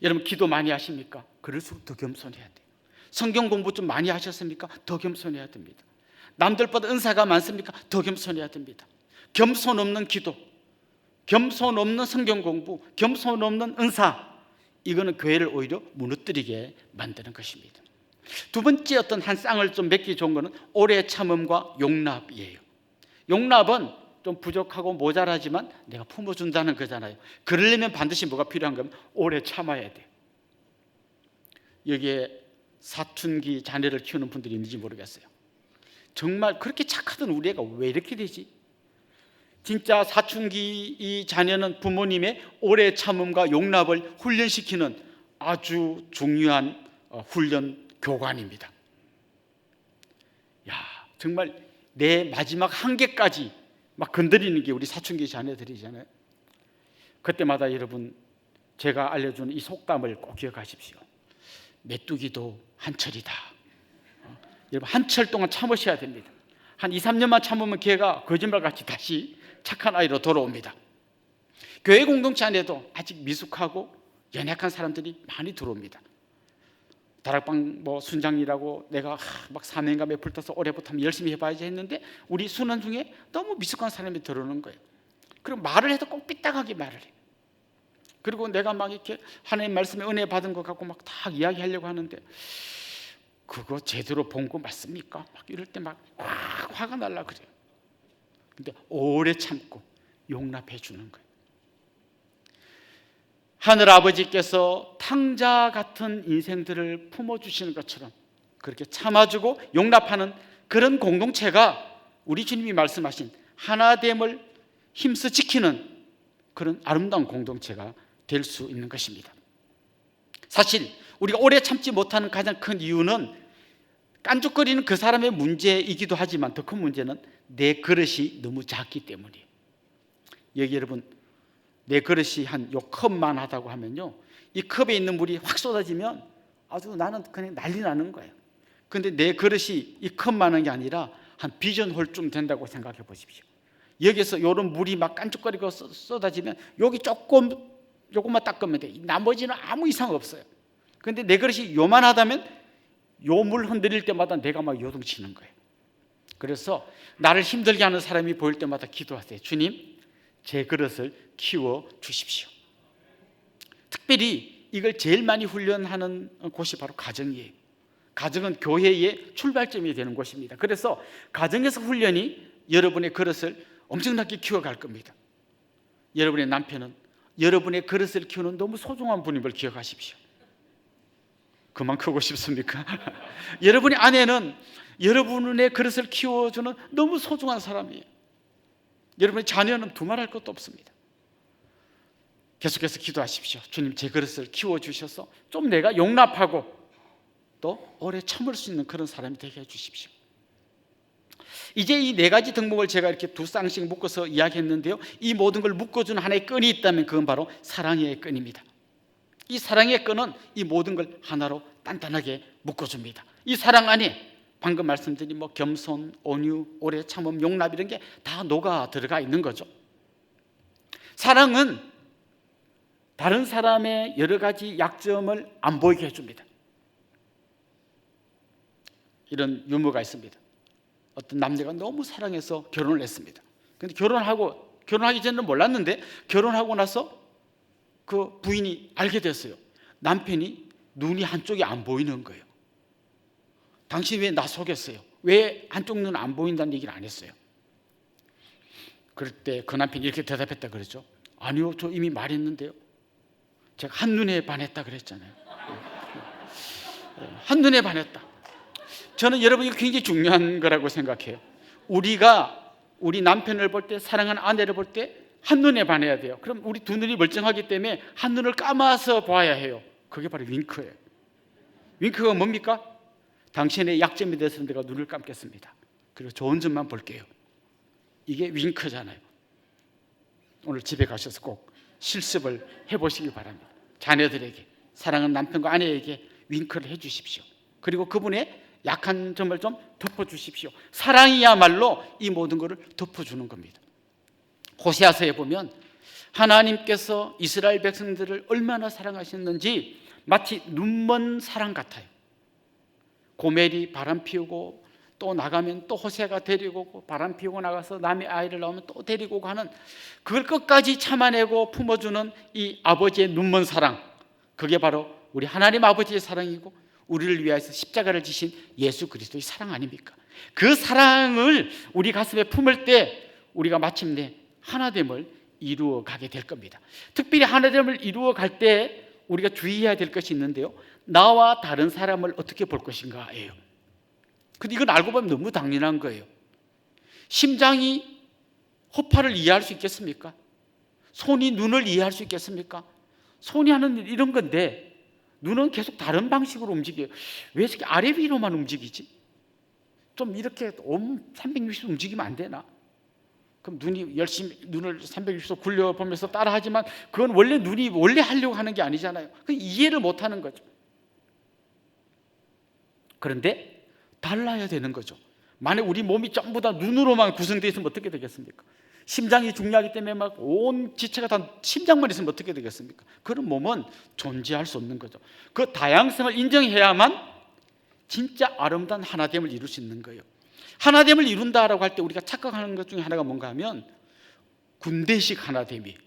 여러분 기도 많이 하십니까? 그럴수록 더 겸손해야 돼요. 성경 공부 좀 많이 하셨습니까? 더 겸손해야 됩니다. 남들보다 은사가 많습니까? 더 겸손해야 됩니다. 겸손 없는 기도, 겸손 없는 성경 공부, 겸손 없는 은사, 이거는 교회를 오히려 무너뜨리게 만드는 것입니다. 두 번째 어떤 한 쌍을 좀 맺기 좋은 것은 오래 참음과 용납이에요. 용납은 좀 부족하고 모자라지만 내가 품어준다는 거잖아요. 그러려면 반드시 뭐가 필요한 거면 오래 참아야 돼요. 여기에 사춘기 자녀를 키우는 분들이 있는지 모르겠어요. 정말 그렇게 착하던 우리 애가 왜 이렇게 되지? 진짜 사춘기 이 자녀는 부모님의 오래 참음과 용납을 훈련시키는 아주 중요한 훈련 교관입니다. 야, 정말 내 마지막 한계까지 막 건드리는 게 우리 사춘기 자녀들이잖아요. 그때마다 여러분 제가 알려주는 이 속담을 꼭 기억하십시오. 메뚜기도 한철이다. 여러분 한철 동안 참으셔야 됩니다. 한 2, 3년만 참으면 걔가 거짓말같이 다시 착한 아이로 돌아옵니다. 교회 공동체 안에도 아직 미숙하고 연약한 사람들이 많이 들어옵니다. 다락방 순장이라고 내가 막 사명감에 불타서 올해부터 열심히 해봐야지 했는데 우리 순원 중에 너무 미숙한 사람이 들어오는 거예요. 그리고 말을 해도 꼭 삐딱하게 말을 해요. 그리고 내가 막 이렇게 하나님 말씀에 은혜 받은 것 갖고 막 다 이야기하려고 하는데 그거 제대로 본 거 맞습니까? 막 이럴 때 막 화가 날라 그래요. 근데 오래 참고 용납해 주는 거예요. 하늘 아버지께서 탕자 같은 인생들을 품어주시는 것처럼 그렇게 참아주고 용납하는 그런 공동체가 우리 주님이 말씀하신 하나됨을 힘써 지키는 그런 아름다운 공동체가 될 수 있는 것입니다. 사실 우리가 오래 참지 못하는 가장 큰 이유는 깐죽거리는 그 사람의 문제이기도 하지만 더 큰 문제는 내 그릇이 너무 작기 때문이에요. 여기 여러분 내 그릇이 한 요 컵만 하다고 하면요, 이 컵에 있는 물이 확 쏟아지면 아주 나는 그냥 난리 나는 거예요. 그런데 내 그릇이 이 컵만 한 게 아니라 한 비전홀쯤 된다고 생각해 보십시오. 여기서 이런 물이 막 깐죽거리고 쏟아지면 여기 요것만 닦으면 돼. 나머지는 아무 이상 없어요. 그런데 내 그릇이 요만하다면 요 물 흔들릴 때마다 내가 막 요동치는 거예요. 그래서 나를 힘들게 하는 사람이 보일 때마다 기도하세요. 주님, 제 그릇을 키워 주십시오. 특별히 이걸 제일 많이 훈련하는 곳이 바로 가정이에요. 가정은 교회의 출발점이 되는 곳입니다. 그래서 가정에서 훈련이 여러분의 그릇을 엄청나게 키워갈 겁니다. 여러분의 남편은 여러분의 그릇을 키우는 너무 소중한 분임을 기억하십시오. 그만 크고 싶습니까? 여러분의 아내는 여러분의 그릇을 키워주는 너무 소중한 사람이에요. 여러분의 자녀는 두말할 것도 없습니다. 계속해서 기도하십시오. 주님, 제 그릇을 키워주셔서 좀 내가 용납하고 또 오래 참을 수 있는 그런 사람이 되게 해주십시오. 이제 이 네 가지 덕목을 제가 이렇게 두 쌍씩 묶어서 이야기했는데요, 이 모든 걸 묶어주는 하나의 끈이 있다면 그건 바로 사랑의 끈입니다. 이 사랑의 끈은 이 모든 걸 하나로 단단하게 묶어줍니다. 이 사랑 안에 방금 말씀드린 겸손, 온유, 오래 참음, 용납 이런 게 다 녹아 들어가 있는 거죠. 사랑은 다른 사람의 여러 가지 약점을 안 보이게 해줍니다. 이런 유머가 있습니다. 어떤 남자가 너무 사랑해서 결혼을 했습니다. 근데 결혼하기 전에는 몰랐는데 결혼하고 나서 그 부인이 알게 됐어요. 남편이 눈이 한쪽이 안 보이는 거예요. 당신 왜 나 속였어요? 왜 한쪽 눈 안 보인다는 얘기를 안 했어요? 그럴 때 그 남편이 이렇게 대답했다 그랬죠. 아니요, 저 이미 말했는데요. 제가 한눈에 반했다 그랬잖아요. 한눈에 반했다. 저는 여러분 이거 굉장히 중요한 거라고 생각해요. 우리가 우리 남편을 볼 때, 사랑하는 아내를 볼 때 한눈에 반해야 돼요. 그럼 우리 두 눈이 멀쩡하기 때문에 한눈을 감아서 봐야 해요. 그게 바로 윙크예요. 윙크가 뭡니까? 당신의 약점에 대해서 내가 눈을 감겠습니다. 그리고 좋은 점만 볼게요. 이게 윙크잖아요. 오늘 집에 가셔서 꼭 실습을 해보시기 바랍니다. 자녀들에게, 사랑하는 남편과 아내에게 윙크를 해주십시오. 그리고 그분의 약한 점을 좀 덮어주십시오. 사랑이야말로 이 모든 것을 덮어주는 겁니다. 호세아서에 보면 하나님께서 이스라엘 백성들을 얼마나 사랑하셨는지 마치 눈먼 사랑 같아요. 고멜이 바람 피우고 또 나가면 또 호세가 데리고 오고, 바람 피우고 나가서 남의 아이를 낳으면 또 데리고 오고 하는, 그걸 끝까지 참아내고 품어주는 이 아버지의 눈먼 사랑, 그게 바로 우리 하나님 아버지의 사랑이고 우리를 위하여서 십자가를 지신 예수 그리스도의 사랑 아닙니까? 그 사랑을 우리 가슴에 품을 때 우리가 마침내 하나됨을 이루어 가게 될 겁니다. 특별히 하나됨을 이루어 갈 때 우리가 주의해야 될 것이 있는데요, 나와 다른 사람을 어떻게 볼 것인가예요. 근데 이건 알고 보면 너무 당연한 거예요. 심장이 허파를 이해할 수 있겠습니까? 손이 눈을 이해할 수 있겠습니까? 손이 하는 일 이런 건데 눈은 계속 다른 방식으로 움직여요. 왜 이렇게 아래 위로만 움직이지? 좀 이렇게 360도 움직이면 안 되나? 그럼 눈이 열심히 눈을 360도 굴려보면서 따라하지만 그건 원래 눈이 원래 하려고 하는 게 아니잖아요. 그 이해를 못하는 거죠. 그런데 달라야 되는 거죠. 만약 우리 몸이 전부 다 눈으로만 구성되어 있으면 어떻게 되겠습니까? 심장이 중요하기 때문에 막 온 지체가 다 심장만 있으면 어떻게 되겠습니까? 그런 몸은 존재할 수 없는 거죠. 그 다양성을 인정해야만 진짜 아름다운 하나됨을 이룰 수 있는 거예요. 하나됨을 이룬다라고 할 때 우리가 착각하는 것 중에 하나가 뭔가 하면 군대식 하나됨이에요.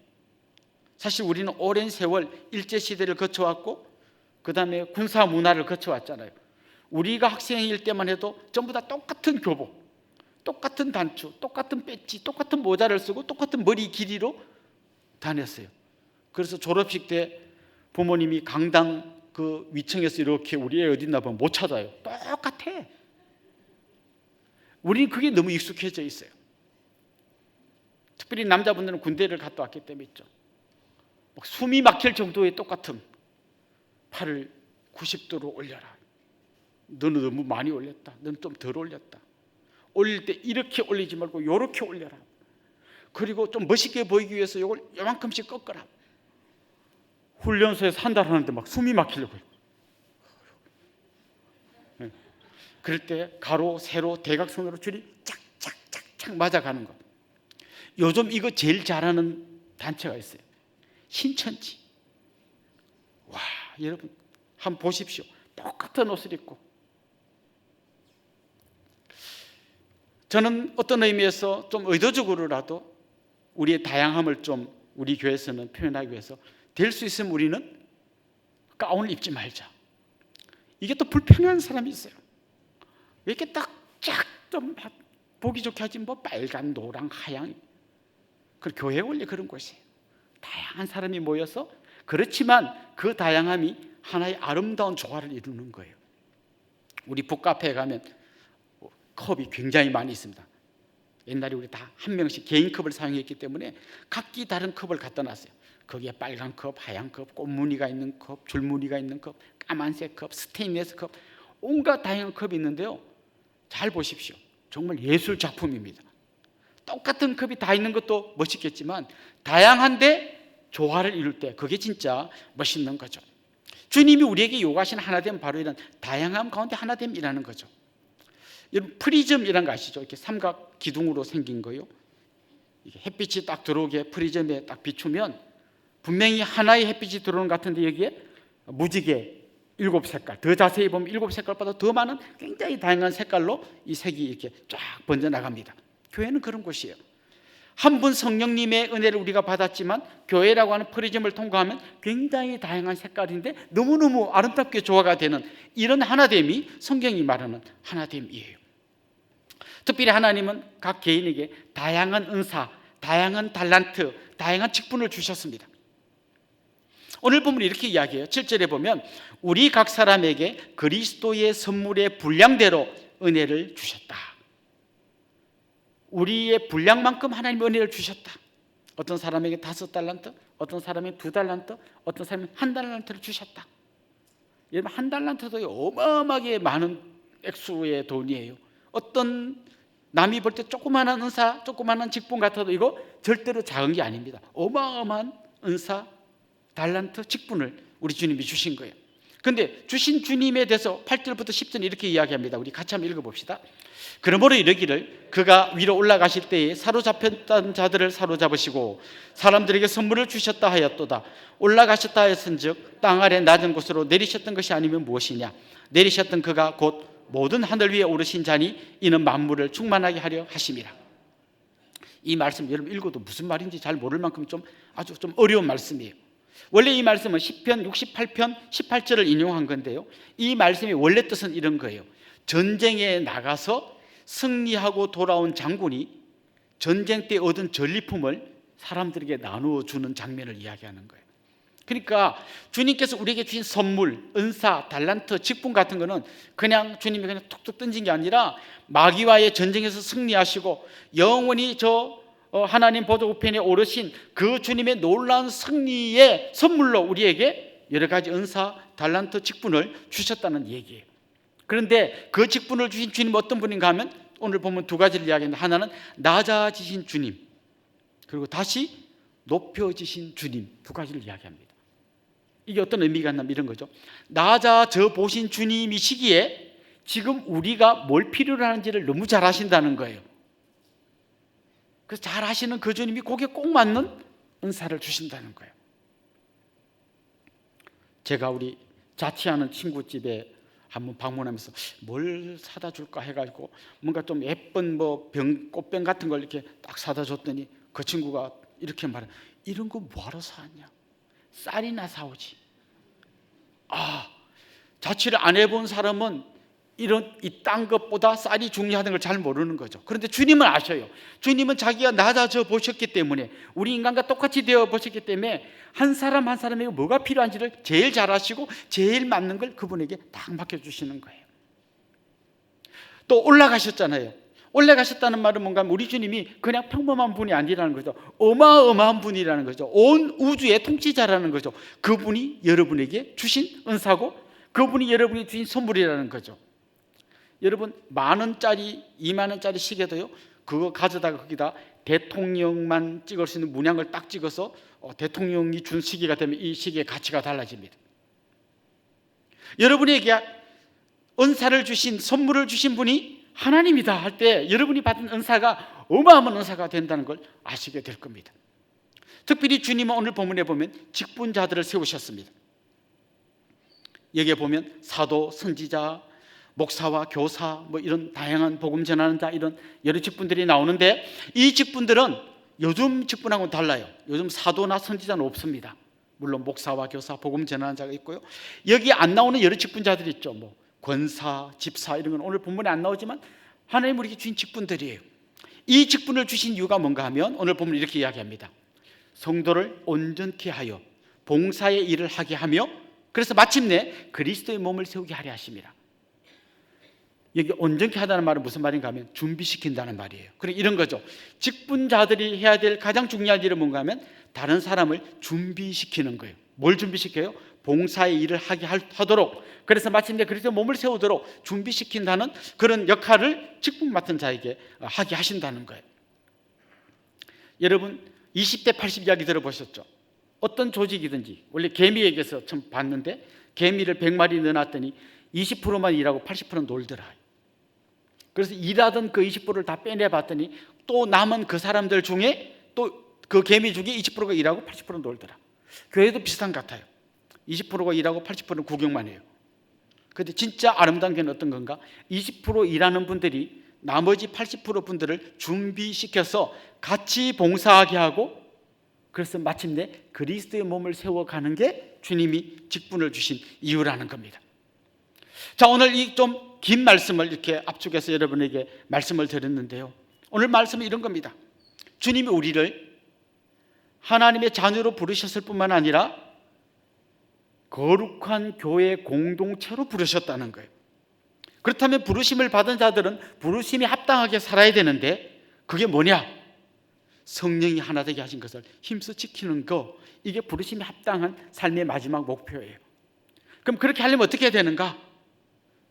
사실 우리는 오랜 세월 일제시대를 거쳐왔고 그 다음에 군사 문화를 거쳐왔잖아요. 우리가 학생일 때만 해도 전부 다 똑같은 교복, 똑같은 단추, 똑같은 배지, 똑같은 모자를 쓰고 똑같은 머리 길이로 다녔어요. 그래서 졸업식 때 부모님이 강당 그 위층에서 이렇게 우리 애 어디 있나 보면 못 찾아요. 똑같아. 우리는 그게 너무 익숙해져 있어요. 특별히 남자분들은 군대를 갔다 왔기 때문에 있죠. 막 숨이 막힐 정도의 똑같음. 팔을 90도로 올려라. 너는 너무 많이 올렸다. 너는 좀 덜 올렸다. 올릴 때 이렇게 올리지 말고 이렇게 올려라. 그리고 좀 멋있게 보이기 위해서 이걸 요만큼씩 꺾어라. 훈련소에서 한 달 하는데 막 숨이 막히려고요. 그럴 때 가로, 세로, 대각선으로 줄이 짝짝짝짝 맞아가는 것. 요즘 이거 제일 잘하는 단체가 있어요. 신천지. 와, 여러분 한번 보십시오. 똑같은 옷을 입고. 저는 어떤 의미에서 좀 의도적으로라도 우리의 다양함을 좀 우리 교회에서는 표현하기 위해서 될 수 있으면 우리는 가운을 입지 말자. 이게 또 불편한 사람이 있어요. 왜 이렇게 딱 좀 보기 좋게 하지 뭐 빨간, 노랑, 하양. 그 교회 원래 그런 곳이에요. 다양한 사람이 모여서 그렇지만 그 다양함이 하나의 아름다운 조화를 이루는 거예요. 우리 북카페에 가면 컵이 굉장히 많이 있습니다. 옛날에 우리 다 한 명씩 개인 컵을 사용했기 때문에 각기 다른 컵을 갖다 놨어요. 거기에 빨간 컵, 하얀 컵, 꽃무늬가 있는 컵, 줄무늬가 있는 컵, 까만색 컵, 스테인리스 컵, 온갖 다양한 컵이 있는데요. 잘 보십시오. 정말 예술 작품입니다. 똑같은 컵이 다 있는 것도 멋있겠지만 다양한데 조화를 이룰 때 그게 진짜 멋있는 거죠. 주님이 우리에게 요구하신 하나됨, 바로 이런 다양함 가운데 하나됨이라는 거죠. 여러분 프리즘이라는 거 아시죠? 이렇게 삼각 기둥으로 생긴 거요. 이게 햇빛이 딱 들어오게 프리즘에 딱 비추면 분명히 하나의 햇빛이 들어오는 것 같은데 여기에 무지개 7색깔, 더 자세히 보면 7색깔보다 더 많은 굉장히 다양한 색깔로 이 색이 이렇게 쫙 번져나갑니다. 교회는 그런 곳이에요. 한 분 성령님의 은혜를 우리가 받았지만 교회라고 하는 프리즘을 통과하면 굉장히 다양한 색깔인데 너무너무 아름답게 조화가 되는 이런 하나됨이 성경이 말하는 하나됨이에요. 특별히 하나님은 각 개인에게 다양한 은사, 다양한 달란트, 다양한 직분을 주셨습니다. 오늘 보면 이렇게 이야기해요. 7절에 보면 우리 각 사람에게 그리스도의 선물의 분량대로 은혜를 주셨다. 우리의 분량만큼 하나님 은혜를 주셨다. 어떤 사람에게 5달란트, 어떤 사람에게 2달란트, 어떤 사람에게 1달란트를 주셨다. 여러분 1달란트도 어마어마하게 많은 액수의 돈이에요. 어떤 남이 볼 때 조그마한 은사, 조그마한 직분 같아도 이거 절대로 작은 게 아닙니다. 어마어마한 은사, 달란트, 직분을 우리 주님이 주신 거예요. 근데 주신 주님에 대해서 8절부터 10절 이렇게 이야기합니다. 우리 같이 한번 읽어봅시다. 그러므로 이르기를 그가 위로 올라가실 때에 사로잡혔던 자들을 사로잡으시고 사람들에게 선물을 주셨다 하였도다. 올라가셨다 하였은즉 땅 아래 낮은 곳으로 내리셨던 것이 아니면 무엇이냐. 내리셨던 그가 곧 모든 하늘 위에 오르신 자니 이는 만물을 충만하게 하려 하심이라. 이 말씀 여러분 읽어도 무슨 말인지 잘 모를 만큼 아주 좀 어려운 말씀이에요. 원래 이 말씀은 시편 68편 18절을 인용한 건데요, 이 말씀의 원래 뜻은 이런 거예요. 전쟁에 나가서 승리하고 돌아온 장군이 전쟁 때 얻은 전리품을 사람들에게 나누어 주는 장면을 이야기하는 거예요. 그러니까 주님께서 우리에게 주신 선물, 은사, 달란트, 직분 같은 거는 그냥 주님이 그냥 툭툭 던진 게 아니라 마귀와의 전쟁에서 승리하시고 영원히 하나님 보좌 우편에 오르신 그 주님의 놀라운 승리의 선물로 우리에게 여러 가지 은사, 달란트, 직분을 주셨다는 얘기예요. 그런데 그 직분을 주신 주님 어떤 분인가 하면 오늘 보면 두 가지를 이야기하는데, 하나는 낮아지신 주님, 그리고 다시 높여지신 주님, 두 가지를 이야기합니다. 이게 어떤 의미가 있냐면 이런 거죠. 낮아져 보신 주님이시기에 지금 우리가 뭘 필요로 하는지를 너무 잘 아신다는 거예요. 그래서 잘 아시는 그 주님이 거기에 꼭 맞는 은사를 주신다는 거예요. 제가 우리 자취하는 친구 집에 한번 방문하면서 뭘 사다 줄까 해가지고 뭔가 좀 예쁜 꽃병 같은 걸 이렇게 딱 사다 줬더니 그 친구가 이렇게 말해, 이런 거 뭐하러 사왔냐? 쌀이나 사오지. 자취를 안 해본 사람은 이딴 것보다 쌀이 중요하다는 걸 잘 모르는 거죠. 그런데 주님은 아셔요. 주님은 자기가 낮아져 보셨기 때문에, 우리 인간과 똑같이 되어 보셨기 때문에 한 사람 한 사람에게 뭐가 필요한지를 제일 잘 아시고 제일 맞는 걸 그분에게 딱 맡겨주시는 거예요. 또 올라가셨잖아요. 올라가셨다는 말은 뭔가 하면 우리 주님이 그냥 평범한 분이 아니라는 거죠. 어마어마한 분이라는 거죠. 온 우주의 통치자라는 거죠. 그분이 여러분에게 주신 은사고 그분이 여러분이 주신 선물이라는 거죠. 여러분 10,000원짜리 20,000원짜리 시계도요, 그거 가져다가 거기다 대통령만 찍을 수 있는 문양을 딱 찍어서 대통령이 준 시계가 되면 이 시계의 가치가 달라집니다. 여러분에게 은사를 주신, 선물을 주신 분이 하나님이다 할 때 여러분이 받은 은사가 어마어마한 은사가 된다는 걸 아시게 될 겁니다. 특별히 주님은 오늘 본문에 보면 직분자들을 세우셨습니다. 여기에 보면 사도, 선지자, 목사와 교사, 이런 다양한 복음 전하는 자, 이런 여러 직분들이 나오는데, 이 직분들은 요즘 직분하고는 달라요. 요즘 사도나 선지자는 없습니다. 물론 목사와 교사, 복음 전하는 자가 있고요. 여기 안 나오는 여러 직분자들이 있죠. 권사, 집사, 이런 건 오늘 본문에 안 나오지만 하나님 우리에게 주신 직분들이에요. 이 직분을 주신 이유가 뭔가 하면 오늘 본문 이렇게 이야기합니다. 성도를 온전케 하여 봉사의 일을 하게 하며, 그래서 마침내 그리스도의 몸을 세우게 하려 하심이라. 여기 온전케 하다는 말은 무슨 말인가 하면 준비시킨다는 말이에요. 그러니까 이런 거죠. 직분자들이 해야 될 가장 중요한 일은 뭔가 하면 다른 사람을 준비시키는 거예요. 뭘 준비시켜요? 봉사의 일을 하도록, 그래서 마침내 그리스도의 몸을 세우도록 준비시킨다는 그런 역할을 직분 맡은 자에게 하게 하신다는 거예요. 여러분 20대 80 이야기 들어보셨죠? 어떤 조직이든지, 원래 개미에게서 처음 봤는데 개미를 100마리 넣어놨더니 20%만 일하고 80%는 놀더라. 그래서 일하던 그 20%를 다 빼내봤더니 또 남은 그 사람들 중에 또 그 개미 중에 20%가 일하고 80%는 놀더라. 교회도 비슷한 것 같아요. 20%가 일하고 80%는 구경만 해요. 그런데 진짜 아름다운 게 어떤 건가? 20% 일하는 분들이 나머지 80% 분들을 준비시켜서 같이 봉사하게 하고, 그래서 마침내 그리스도의 몸을 세워가는 게 주님이 직분을 주신 이유라는 겁니다. 자, 오늘 이 좀 긴 말씀을 이렇게 압축해서 여러분에게 말씀을 드렸는데요, 오늘 말씀은 이런 겁니다. 주님이 우리를 하나님의 자녀로 부르셨을 뿐만 아니라 거룩한 교회 공동체로 부르셨다는 거예요. 그렇다면 부르심을 받은 자들은 부르심이 합당하게 살아야 되는데, 그게 뭐냐? 성령이 하나 되게 하신 것을 힘써 지키는 거, 이게 부르심이 합당한 삶의 마지막 목표예요. 그럼 그렇게 하려면 어떻게 해야 되는가?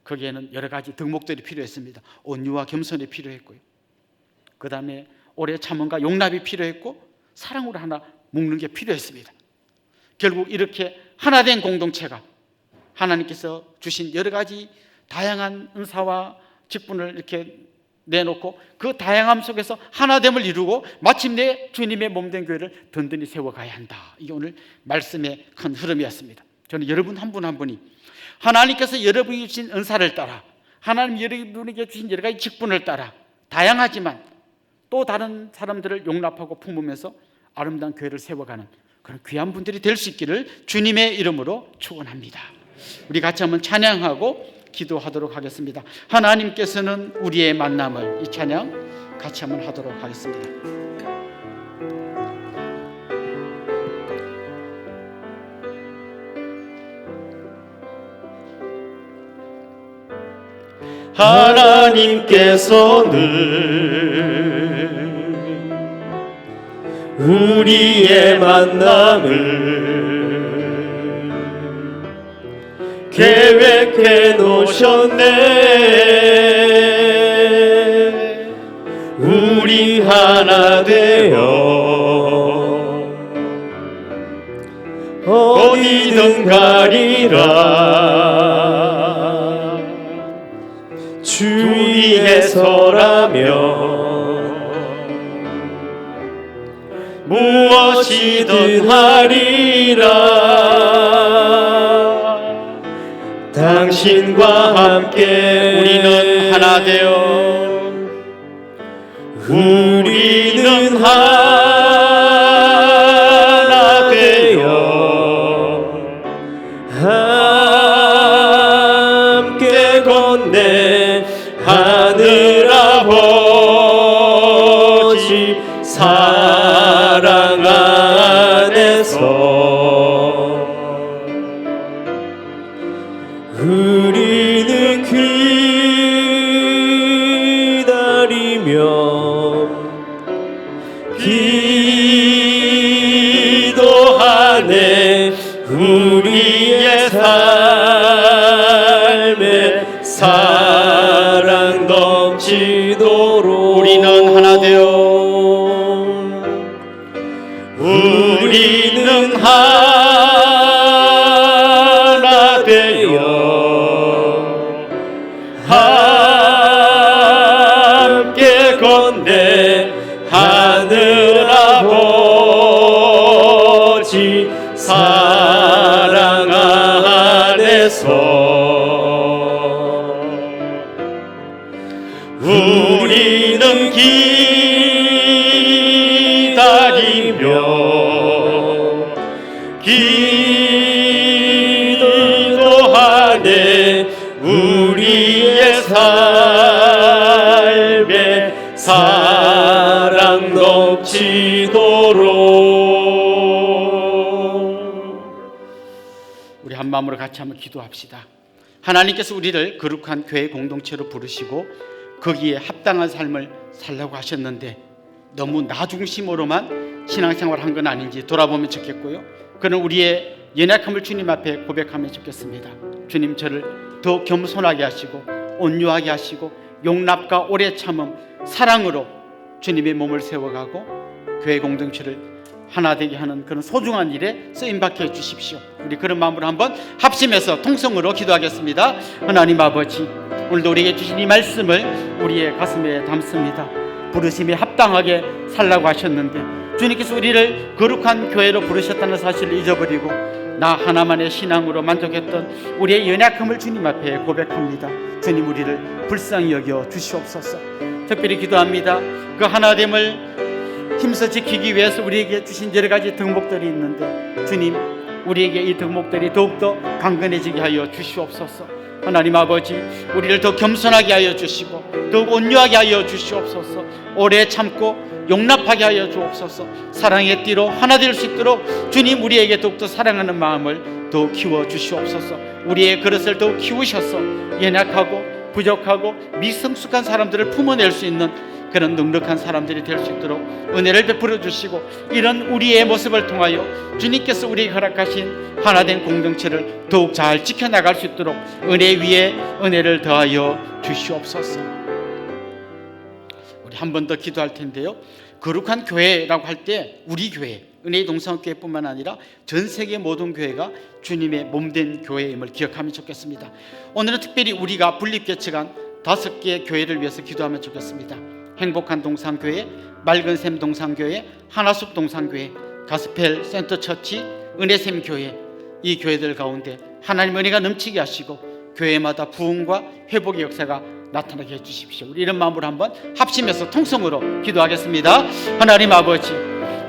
거기에는 여러 가지 덕목들이 필요했습니다. 온유와 겸손이 필요했고요, 그 다음에 오래 참음과 용납이 필요했고, 사랑으로 하나 묶는 게 필요했습니다. 결국 이렇게 하나 된 공동체가 하나님께서 주신 여러 가지 다양한 은사와 직분을 이렇게 내놓고 그 다양함 속에서 하나됨을 이루고 마침내 주님의 몸된 교회를 든든히 세워가야 한다. 이게 오늘 말씀의 큰 흐름이었습니다. 저는 여러분 한 분 한 분이 하나님께서 여러분이 주신 은사를 따라, 하나님 여러분에게 주신 여러 가지 직분을 따라 다양하지만 또 다른 사람들을 용납하고 품으면서 아름다운 교회를 세워가는 그런 귀한 분들이 될 수 있기를 주님의 이름으로 축원합니다. 우리 같이 한번 찬양하고 기도하도록 하겠습니다. 하나님께서는 우리의 만남을, 이 찬양 같이 한번 하도록 하겠습니다. 하나님께서는 우리의 만남을 계획해 놓으셨네. 우리 하나 되어 어디든 가리라. 주위에 서라며 무엇이든 하리라. 당신과 함께 우리는 하나 되어 우리는 하나 되어 함께 건네 하늘 아버지 사랑 안에서 우리는 기다리며 기도하네. 우리의 삶에 사랑 넘치도록 우리는 하나 되어 우리는 하나 되어 함께 건네 하늘 아버지 사랑 안에서 우리는 기다리며 기도하네. 우리의 삶에 사랑 넘치도록. 우리 한 마음으로 같이 한번 기도합시다. 하나님께서 우리를 거룩한 교회 공동체로 부르시고 거기에 합당한 삶을 살라고 하셨는데 너무 나 중심으로만 신앙생활 한 건 아닌지 돌아보면 좋겠고요. 그는 우리의 연약함을 주님 앞에 고백하면 좋겠습니다. 주님, 저를 더 겸손하게 하시고 온유하게 하시고 용납과 오래 참음, 사랑으로 주님의 몸을 세워가고 교회 공동체를 하나 되게 하는 그런 소중한 일에 쓰임받게 해주십시오. 우리 그런 마음으로 한번 합심해서 통성으로 기도하겠습니다. 하나님 아버지, 오늘도 우리에게 주신 이 말씀을 우리의 가슴에 담습니다. 부르심에 합당하게 살라고 하셨는데 주님께서 우리를 거룩한 교회로 부르셨다는 사실을 잊어버리고 나 하나만의 신앙으로 만족했던 우리의 연약함을 주님 앞에 고백합니다. 주님, 우리를 불쌍히 여겨 주시옵소서. 특별히 기도합니다. 그 하나됨을 힘써 지키기 위해서 우리에게 주신 여러 가지 덕목들이 있는데 주님, 우리에게 이 덕목들이 더욱더 강건해지게 하여 주시옵소서. 하나님 아버지, 우리를 더 겸손하게 하여 주시고 더욱 온유하게 하여 주시옵소서. 오래 참고 용납하게 하여 주옵소서. 사랑의 띠로 하나 될 수 있도록 주님, 우리에게 더욱더 사랑하는 마음을 더욱 키워 주시옵소서. 우리의 그릇을 더욱 키우셔서 연약하고 부족하고 미성숙한 사람들을 품어낼 수 있는 그런 넉넉한 사람들이 될 수 있도록 은혜를 베풀어 주시고, 이런 우리의 모습을 통하여 주님께서 우리에게 허락하신 하나된 공동체를 더욱 잘 지켜나갈 수 있도록 은혜 위에 은혜를 더하여 주시옵소서. 우리 한 번 더 기도할 텐데요, 거룩한 교회라고 할 때 우리 교회, 은혜의 동산교회뿐만 아니라 전 세계 모든 교회가 주님의 몸된 교회임을 기억하면 좋겠습니다. 오늘은 특별히 우리가 분립개척한 5개의 교회를 위해서 기도하면 좋겠습니다. 행복한 동산교회, 맑은샘 동산교회, 하나숲 동산교회, 가스펠 센터처치, 은혜샘 교회, 이 교회들 가운데 하나님 은혜가 넘치게 하시고 교회마다 부흥과 회복의 역사가 나타나게 해주십시오. 우리 이런 마음으로 한번 합심해서 통성으로 기도하겠습니다. 하나님 아버지,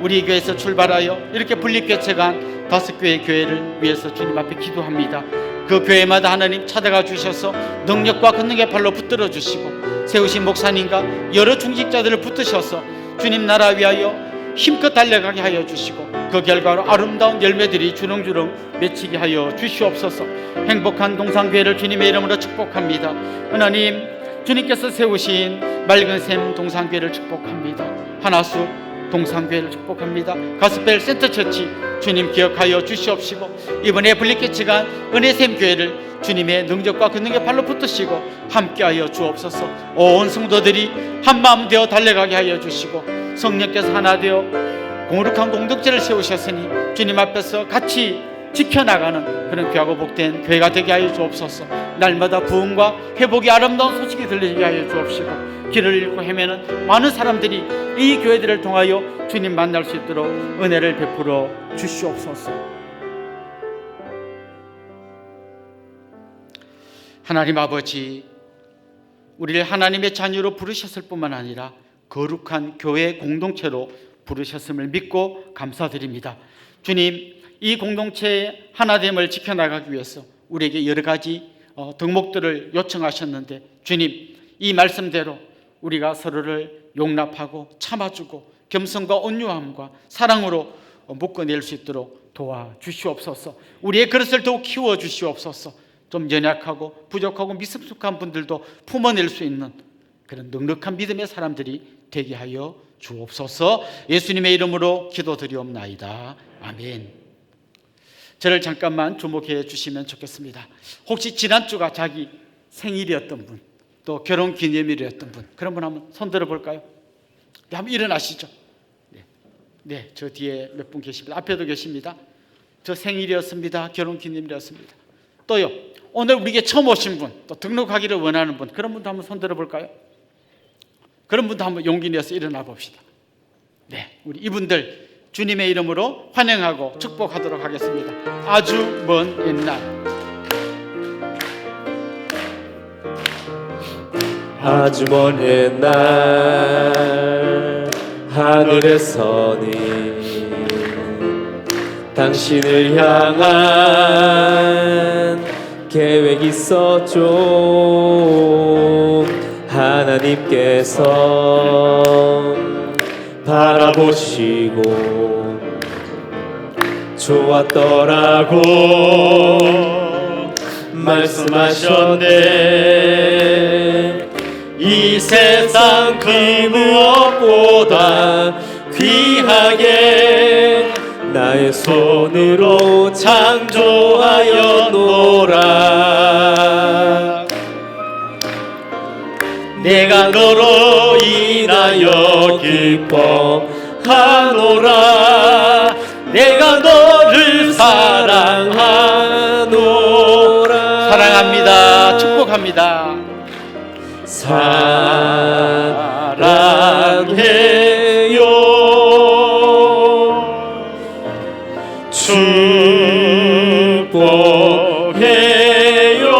우리 교회에서 출발하여 이렇게 분립개척한 5교회 교회를 위해서 주님 앞에 기도합니다. 그 교회마다 하나님 찾아가 주셔서 능력과 권능의 발로 붙들어 주시고 세우신 목사님과 여러 중직자들을 붙드셔서 주님 나라 위하여 힘껏 달려가게 하여 주시고 그 결과로 아름다운 열매들이 주렁주렁 맺히게 하여 주시옵소서. 행복한 동산교회를 주님의 이름으로 축복합니다. 하나님, 주님께서 세우신 맑은샘 동산교회를 축복합니다. 하나숲 동산교회를 축복합니다. 가스펠 센터처치 주님 기억하여 주시옵시고 이번에 분립개척한 은혜샘 교회를 주님의 능력과 권능의 발로 붙으시고 함께하여 주옵소서. 온 성도들이 한마음 되어 달려가게 하여 주시고 성령께서 하나 되어 거룩한 공동체를 세우셨으니 주님 앞에서 같이 지켜나가는 그런 귀하고 복된 교회가 되게 하여 주옵소서. 날마다 부흥과 회복의 아름다운 소식이 들리게 하여 주옵시고 길을 잃고 헤매는 많은 사람들이 이 교회들을 통하여 주님 만날 수 있도록 은혜를 베풀어 주시옵소서. 하나님 아버지, 우리를 하나님의 자녀로 부르셨을 뿐만 아니라 거룩한 교회 공동체로 부르셨음을 믿고 감사드립니다. 주님, 이 공동체의 하나됨을 지켜나가기 위해서 우리에게 여러 가지 덕목들을 요청하셨는데 주님, 이 말씀대로 우리가 서로를 용납하고 참아주고 겸손과 온유함과 사랑으로 묶어낼 수 있도록 도와주시옵소서. 우리의 그릇을 더욱 키워주시옵소서. 좀 연약하고 부족하고 미숙한 분들도 품어낼 수 있는 그런 넉넉한 믿음의 사람들이 되게 하여 주옵소서. 예수님의 이름으로 기도드리옵나이다. 아멘. 저를 잠깐만 주목해 주시면 좋겠습니다. 혹시 지난주가 자기 생일이었던 분, 또 결혼기념일이었던 분, 그런 분 한번 손 들어볼까요? 네, 한번 일어나시죠. 네, 저 뒤에 몇 분 계십니다. 앞에도 계십니다. 저 생일이었습니다. 결혼기념일이었습니다. 또요, 오늘 우리에게 처음 오신 분, 또 등록하기를 원하는 분, 그런 분도 한번 손 들어볼까요? 그런 분도 한번 용기 내서 일어나 봅시다. 네, 우리 이분들 주님의 이름으로 환영하고 축복하도록 하겠습니다. 아주 먼 옛날, 아주 먼 옛날 하늘에서는 당신을 향한 계획이 있었죠. 하나님께서 바라보시고 좋았더라고 말씀하셨네. 이 세상 그 무엇보다 귀하게 나의 손으로 창조하였노라. 내가 너로 인하여 기뻐하노라. 내가 너를 사랑하노라. 사랑합니다. 축복합니다. 사랑해요. 축복해요.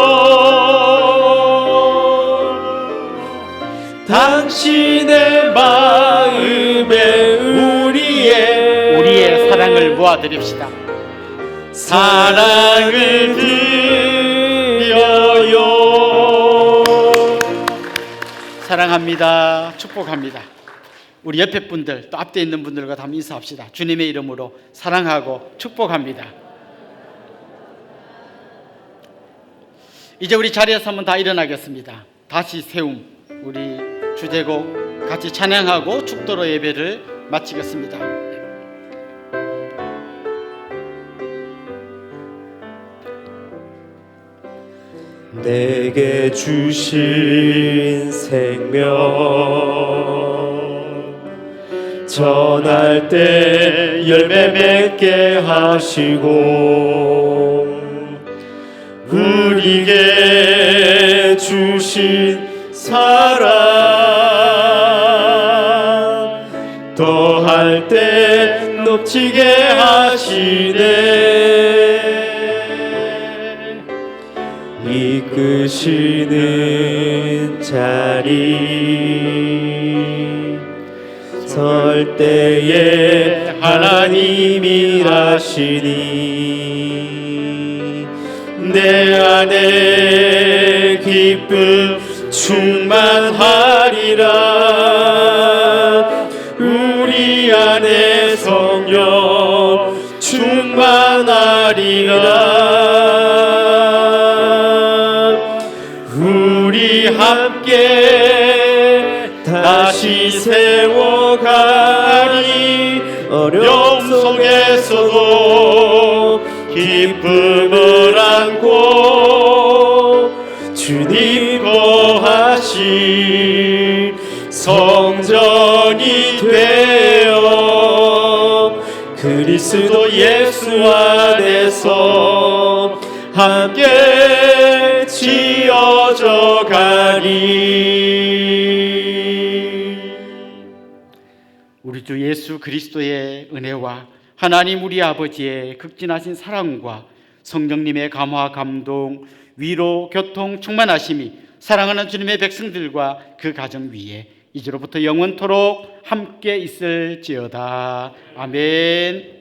당신의 마음에 우리의 사랑을 모아드립시다. 사랑을 드려요. 사랑합니다. 축복합니다. 우리 옆에 분들, 또 앞에 있는 분들과 다 인사합시다. 주님의 이름으로 사랑하고 축복합니다. 이제 우리 자리에서 한번 다 일어나겠습니다. 다시 세움, 우리 주제곡 같이 찬양하고 축도로 예배를 마치겠습니다. 내게 주신 생명 전할 때 열매 맺게 하시고 우리에게 주신 사랑 더할 때 넘치게 하시네. 이끄시는 자리 설 때에 하나님이 하시니 내 안에 기쁨 충만하리라. 우리 안에 성령 충만하리라. 우리 함께 다시 세워가리. 어려움 속에서도 기쁨을 안고 주님 거하신 성전이 되어 그리스도 예수 안에서 함께 지어져 가리. 우리 주 예수 그리스도의 은혜와 하나님 우리 아버지의 극진하신 사랑과 성령님의 감화 감동 위로 교통 충만하심이 사랑하는 주님의 백성들과 그 가정 위에 이제로부터 영원토록 함께 있을지어다. 아멘.